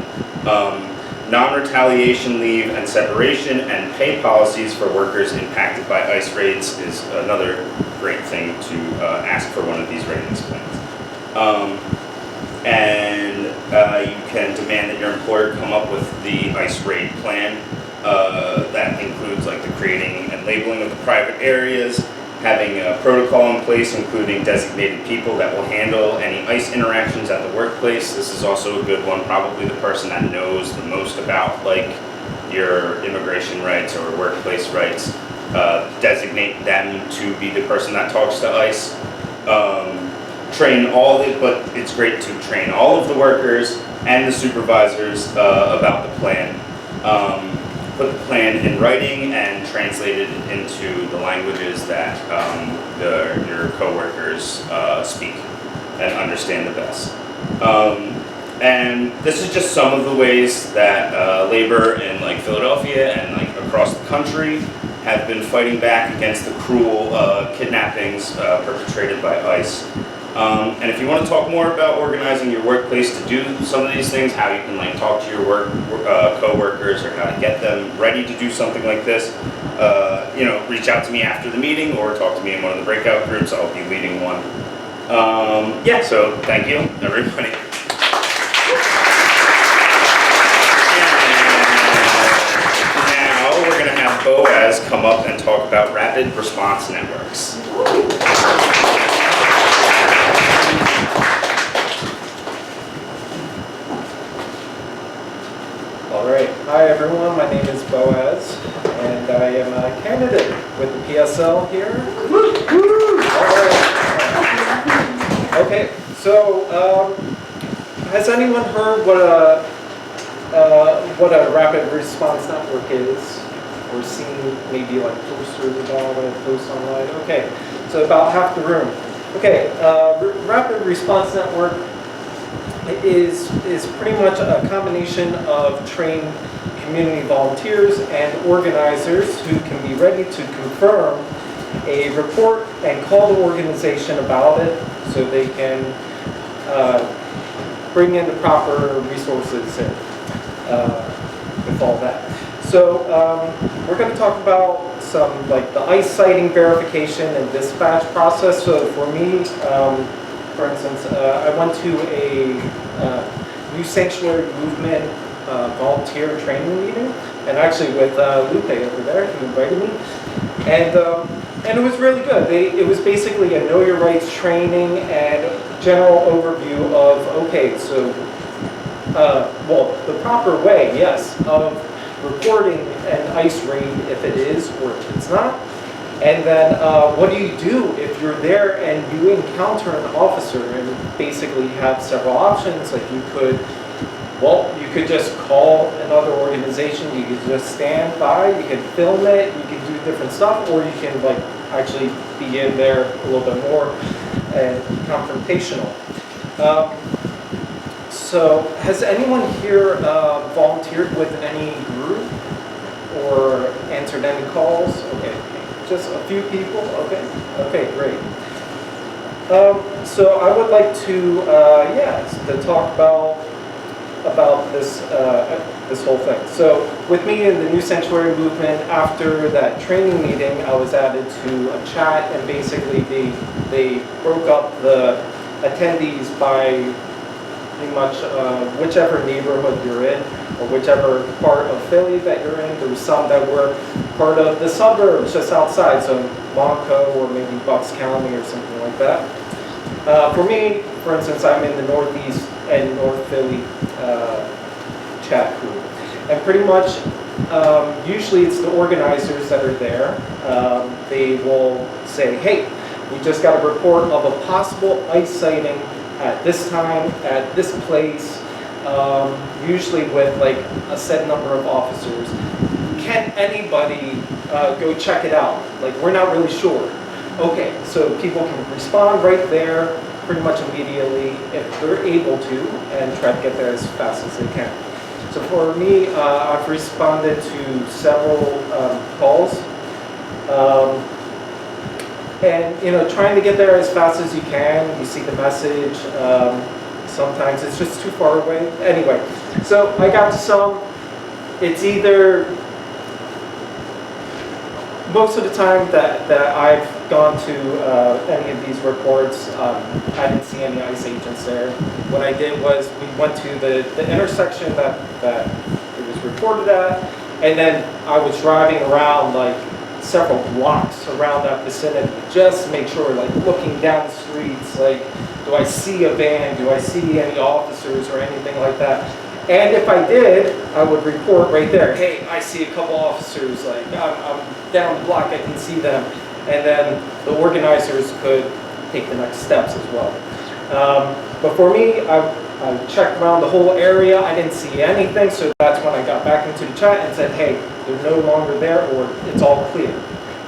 Non-retaliation leave and separation and pay policies for workers impacted by ICE raids is another great thing to ask for one of these readiness plans. You can demand that your employer come up with the ICE raid plan. That includes like the creating and labeling of the private areas, having a protocol in place including designated people that will handle any ICE interactions at the workplace. This is also a good one, probably the person that knows the most about like your immigration rights or workplace rights. Designate them to be the person that talks to ICE. But it's great to train all of the workers and the supervisors about the plan. Put the plan in writing and translate it into the languages that your coworkers speak and understand the best. And this is just some of the ways that labor in like Philadelphia and like across the country have been fighting back against the cruel kidnappings perpetrated by ICE. And if you want to talk more about organizing your workplace to do some of these things, how you can like talk to your co-workers or how to get them ready to do something like this, reach out to me after the meeting or talk to me in one of the breakout groups. I'll be leading one. Yeah, so thank you, everybody. Now we're going to have Boaz come up and talk about rapid response networks. All right. Hi, everyone. My name is Boaz, and I am a candidate with the PSL here. All right. Okay. So, has anyone heard what a rapid response network is, or seen maybe like posters about it, posts online? Okay. So about half the room. Okay. Rapid response network is pretty much a combination of trained community volunteers and organizers who can be ready to confirm a report and call the organization about it so they can bring in the proper resources and with all that. So we're going to talk about some like the ICE sighting verification and dispatch process. So for me, for instance, I went to a New Sanctuary Movement volunteer training meeting, and actually with Lupe over there, he invited me, and it was really good. It was basically a Know Your Rights training and general overview of, okay, so, well, the proper way, yes, of reporting an ICE raid if it is or if it's not. And then what do you do if you're there and you encounter an officer? And basically you have several options. Like you could just call another organization. You could just stand by. You can film it. You can do different stuff, or you can like actually be in there a little bit more and confrontational. So has anyone here volunteered with any group or answered any calls? Okay. Just a few people, okay? Okay, great. So I would like to, to talk about this this whole thing. So with me in the New Sanctuary Movement, after that training meeting, I was added to a chat, and basically they broke up the attendees by pretty much whichever neighborhood you're in, or whichever part of Philly that you're in. There were some that were part of the suburbs just outside, so Monaco or maybe Bucks County or something like that. For me, for instance, I'm in the Northeast and North Philly chat group. And pretty much, usually it's the organizers that are there. They will say, hey, we just got a report of a possible ICE sighting at this time, at this place, usually with like a set number of officers. Can anybody go check it out? Like, we're not really sure. Okay, so people can respond right there pretty much immediately if they're able to, and try to get there as fast as they can. So for me, I've responded to several calls. And, you know, trying to get there as fast as you can. You see the message. Sometimes it's just too far away. Anyway, so I got to some. It's either, most of the time that I've gone to any of these reports, I didn't see any ICE agents there. What I did was we went to the intersection that it was reported at, and then I was driving around like several blocks around that vicinity, just to make sure, like looking down the streets, like, do I see a van? Do I see any officers or anything like that? And if I did, I would report right there, hey, I see a couple officers, like I'm down the block, I can see them. And then the organizers could take the next steps as well. But for me, I checked around the whole area, I didn't see anything, so that's when I got back into the chat and said, hey, they're no longer there, or it's all clear.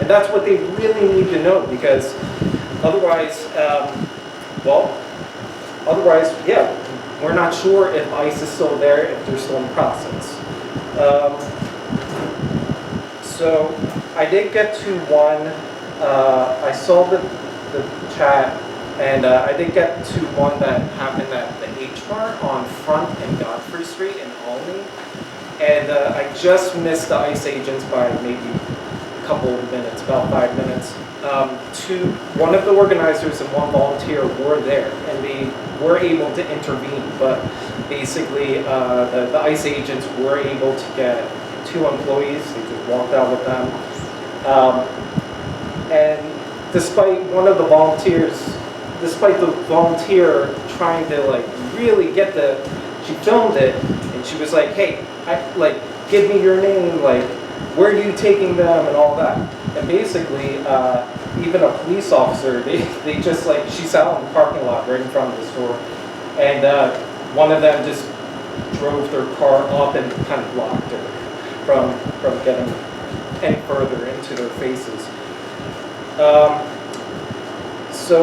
And that's what they really need to know, because otherwise, yeah, we're not sure if ICE is still there, if they're still in the process. So I did get to one, I saw the chat, and I did get to one that happened at the H-Mart on Front and Godfrey Street in Albany. And I just missed the ICE agents by maybe a couple of minutes, about 5 minutes. One of the organizers and one volunteer were there, and they were able to intervene, but basically the ICE agents were able to get 2 employees. They just walked out with them. And despite the volunteer trying to like really get she filmed it, and she was like, hey, give me your name, like, where are you taking them and all that. And basically, even a police officer, they just like, she sat on the parking lot right in front of the store, and one of them just drove their car up and kind of blocked her from getting any further into their faces. So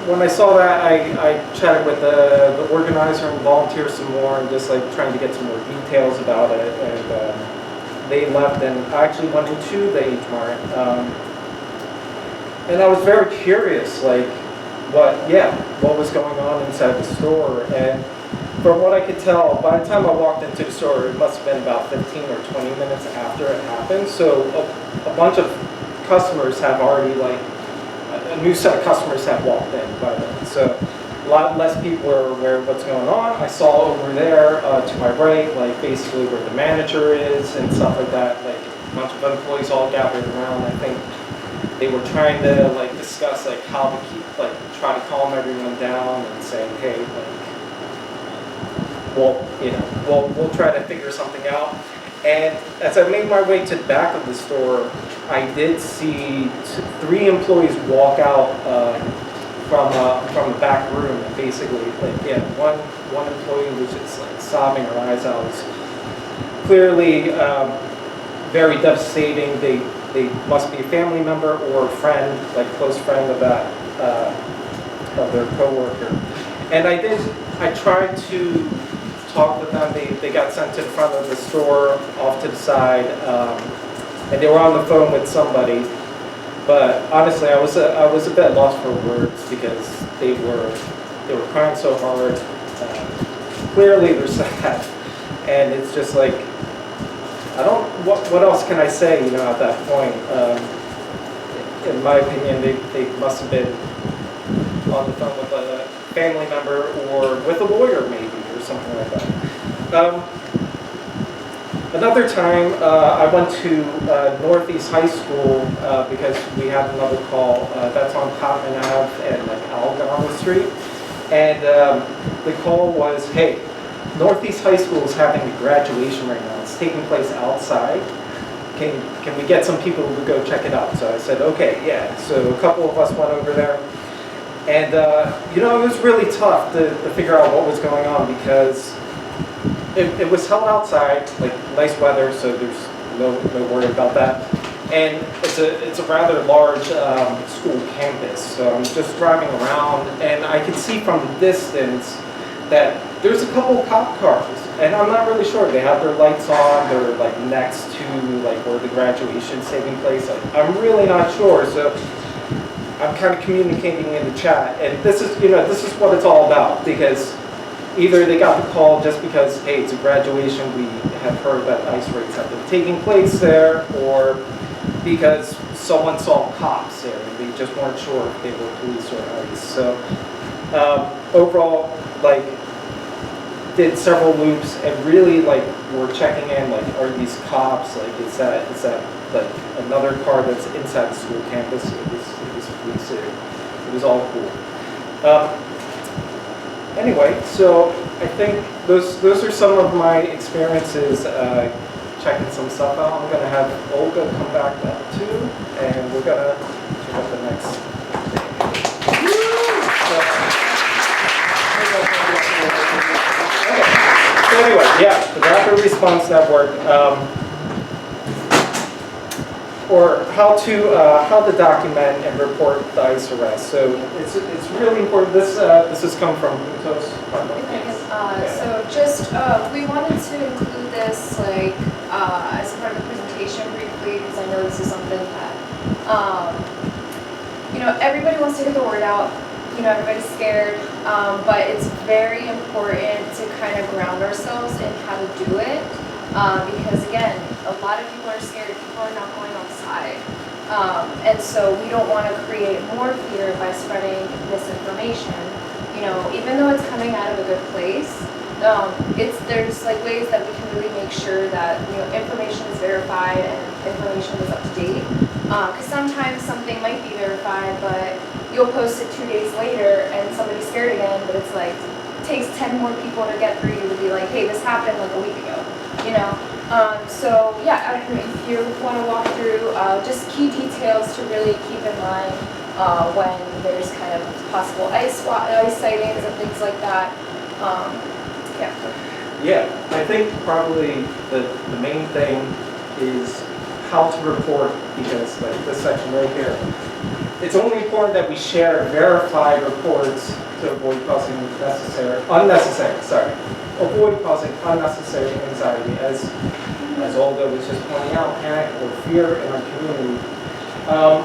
when I saw that, I chatted with the organizer and volunteer some more, and just like trying to get some more details about it. And they left, and I actually went into the H Mart, and I was very curious, like what was going on inside the store. And from what I could tell, by the time I walked into the store, it must have been about 15 or 20 minutes after it happened. So a bunch of customers have already a new set of customers have walked in by then. So a lot less people are aware of what's going on. I saw over there to my right, like basically where the manager is and stuff like that, like a bunch of employees all gathered around. I think they were trying to like discuss like how to keep, like try to calm everyone down and saying, hey, like, we'll try to figure something out. And as I made my way to the back of the store, I did see 3 employees walk out from the back room, and basically, like, one employee was just like sobbing her eyes out. It was clearly very devastating. They must be a family member or a friend, like close friend of that of their coworker. And I tried to talk with them. They got sent to the front of the store, off to the side. And they were on the phone with somebody, but honestly, I was a bit lost for words because they were crying so hard. Clearly, they're sad, and it's just like what else can I say? At that point, in my opinion, they must have been on the phone with a family member or with a lawyer, maybe, or something like that. Another time, I went to Northeast High School because we had another call. That's on Cotman Ave and like Algonquin Street. And the call was, hey, Northeast High School is having a graduation right now. It's taking place outside. Can we get some people to go check it out? So I said, okay, yeah. So a couple of us went over there. And, it was really tough to figure out what was going on because it was held outside, like nice weather, so there's no worry about that. And it's a rather large school campus. So I'm just driving around, and I could see from the distance that there's a couple of cop cars, and I'm not really sure. They have their lights on. They're like next to like where the graduation's taking place. I'm really not sure. So I'm kind of communicating in the chat, and this is what it's all about, because either they got the call just because, hey, it's a graduation, we have heard that ICE raids have been taking place there, or because someone saw cops there and they just weren't sure if they were police or ICE. So overall, like, did several loops and really like were checking in, like, are these cops, like, is that like another car that's inside the school campus? It was police. It was all cool. Anyway, so I think those are some of my experiences checking some stuff out. I'm gonna have Olga come back now too, and we're gonna check out the next thing. So anyway, yeah, the Rapid Response Network, or how to document and report the ICE arrest. So it's really important. This has come from Utos. So just we wanted to include this like as part of the presentation briefly, because I know this is something that everybody wants to get the word out. Everybody's scared, but it's very important to kind of ground ourselves in how to do it. Because again, a lot of people are scared, people are not going outside. And so we don't want to create more fear by spreading misinformation. You know, even though it's coming out of a good place, there's like ways that we can really make sure that, you know, information is verified and information is up to date. Because sometimes something might be verified, but you'll post it 2 days later and somebody's scared again, but it's like, it takes 10 more people to get through you to be like, hey, this happened like a week ago, you know? So yeah, I don't know if you want to walk through just key details to really keep in mind when there's kind of possible ice sightings and things like that. Yeah. Yeah, I think probably the main thing is how to report, because like this section right here, it's only important that we share verified reports to avoid causing avoid causing unnecessary anxiety, as Olga was just pointing out, panic or fear in our community.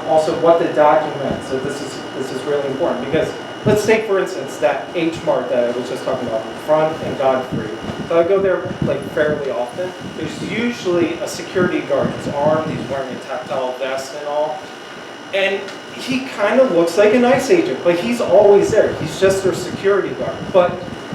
Also, what to document. So this is really important, because let's take, for instance, that H Mart that I was just talking about, Front and Godfrey. So I go there like fairly often. There's usually a security guard who's armed, he's wearing a tactile vest and all. And he kind of looks like an ICE agent, but he's always there. He's just their security guard. But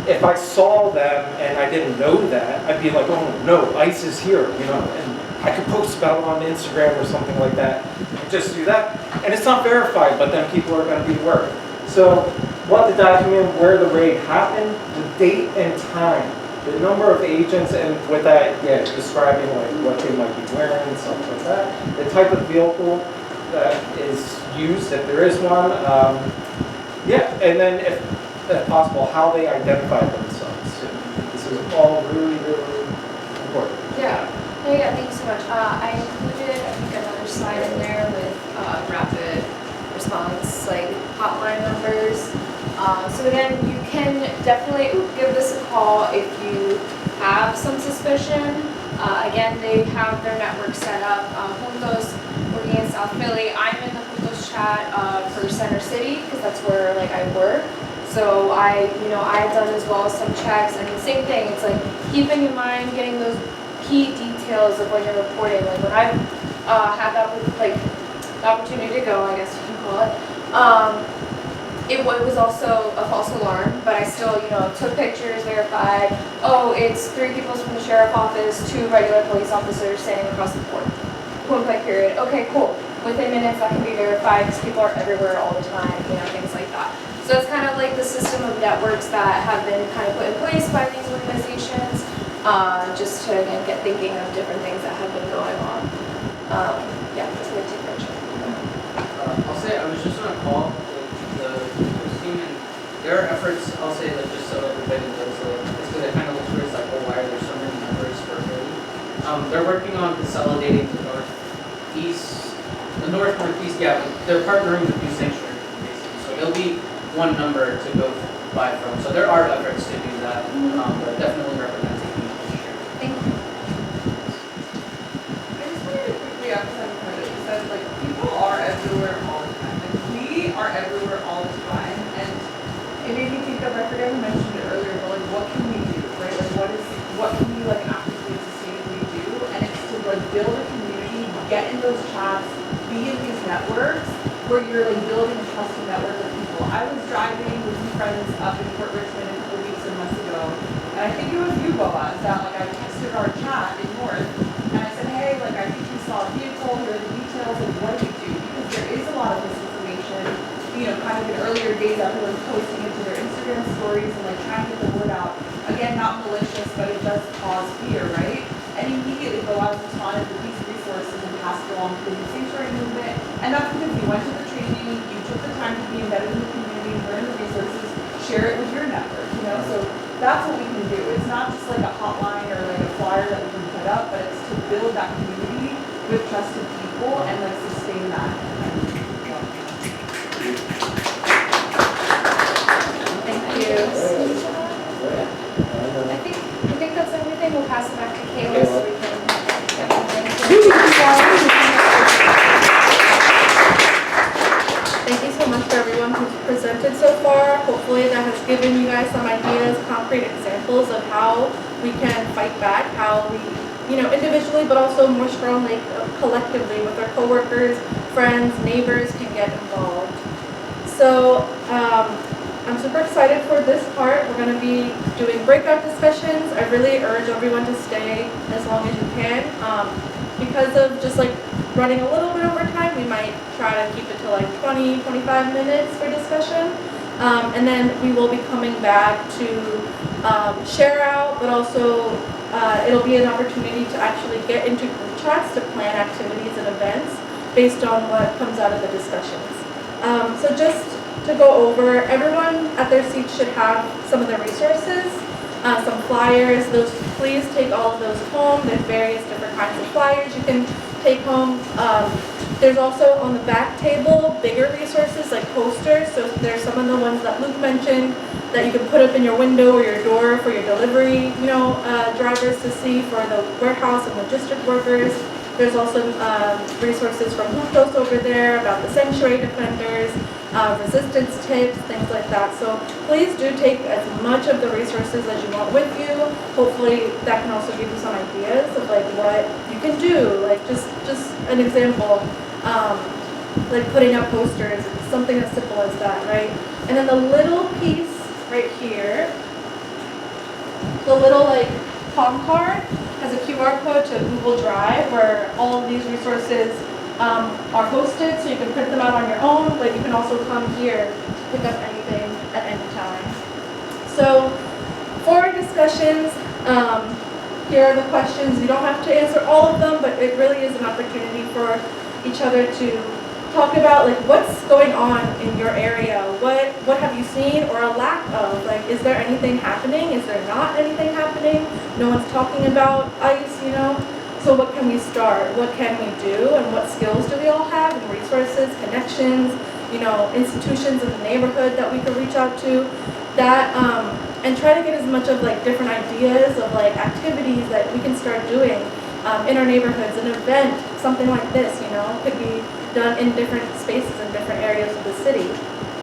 if I saw them and I didn't know that, I'd be like, oh no, ICE is here, you know, and I could post about it on Instagram or something like that. Just do that. And it's not verified, but then people are going to be worried. So what to document, where the raid happened, the date and time, the number of agents, and with that, yeah, describing like what they might be wearing, something like that. The type of vehicle that is used, if there is one. Yeah, and then if possible, how they identify themselves. This is all really, really important. Yeah. Oh yeah, thank you so much. I included, I think, another slide in there with rapid response, like hotline numbers. So again, you can definitely give this a call if you have some suspicion. Again, they have their network set up. Juntos working in South Philly. I'm in the Juntos chat for Center City because that's where like I work. So I've done as well some checks, and the same thing. It's like keeping in mind getting those key details of when you're reporting. Like when I've had the opportunity to go, I guess you can call it. It was also a false alarm, but I still, took pictures, verified. Oh, it's 3 people from the sheriff office, 2 regular police officers standing across the board. Point blank period. Okay, cool. Within minutes, that can be verified because people are everywhere all the time, things like that. So it's kind of like the system of networks that have been kind of put in place by these organizations, just to again get thinking of different things that have been going on. Yeah, that's a good picture. I'll say I was just on a call with the team, and there are efforts. I'll say that just so everybody knows, it's because it kind of looks weird. It's like, oh, why are there so many numbers for Philly? They're working on consolidating the northeast. Yeah, they're partnering with New Sanctuary, basically. So there'll be one number to go by from. So there are efforts to do that, but definitely represents a huge issue. Thank you. I just wanted to quickly emphasize the point that you said, like, people are everywhere all the time. Like, we are everywhere all the time, and it made me think of, I forget who mentioned it earlier, but like, what can we do, right? Like, what can we like actively and sustainably do? And it's to like build a community, get in those chats, be in these networks where you're like building a trusted network of people. I was driving with some friends up in Fort Richmond a couple weeks or months ago, and I think it was you, Boaz, that like I texted our chat in North, and I said, hey, like I think we saw a vehicle, here are the details, like what do we do? Because there is a lot of misinformation, kind of in earlier days everyone's posting it to their Instagram stories and like trying to get the word out. Again, not malicious, but it does cause fear, right? And immediately Boaz responded with these resources and passed along to the sanctuary movement. And that's because you went to the training, you took the time to be embedded in the community, learn the resources, share it with your network, So that's what we can do. It's not just like a hotline or like a flyer that we can put up, but it's to build that community with trusted people and like sustain that. Thank you. I think that's everything. We'll pass it back to Kayla so we can. Thank you so much for everyone who's presented so far. Hopefully that has given you guys some ideas, concrete examples of how we can fight back, how we individually, but also more strongly collectively with our coworkers, friends, neighbors can get involved. So I'm super excited for this part. We're going to be doing breakout discussions. I really urge everyone to stay as long as you can. Because of just like running a little bit over time, we might try to keep it to like 20, 25 minutes for discussion. And then we will be coming back to share out, but also it'll be an opportunity to actually get into group chats to plan activities and events based on what comes out of the discussions. So just to go over, everyone at their seats should have some of the resources, some flyers. Please take all of those home. There's various different kinds of flyers you can take home. There's also on the back table bigger resources like posters. So there's some of the ones that Luke mentioned that you can put up in your window or your door for your delivery, drivers to see, for the warehouse and logistic workers. There's also resources from Lucas over there about the sanctuary defenders, resistance tips, things like that. So please do take as much of the resources as you want with you. Hopefully that can also give you some ideas of like what you can do. Like just an example, like putting up posters, something as simple as that, right? And then the little piece right here, the little like palm card has a QR code to Google Drive where all of these resources are hosted, so you can print them out on your own, but you can also come here to pick up anything at any time. So for our discussions, here are the questions. You don't have to answer all of them, but it really is an opportunity for each other to talk about like what's going on in your area, what have you seen or a lack of, like is there anything happening, is there not anything happening, no one's talking about ICE, so what can we start, what can we do, and what skills do we all have, and resources, connections, institutions in the neighborhood that we could reach out to, that and try to get as much of like different ideas of like activities that we can start doing in our neighborhoods. An event, something like this, could be done in different spaces in different areas of the city.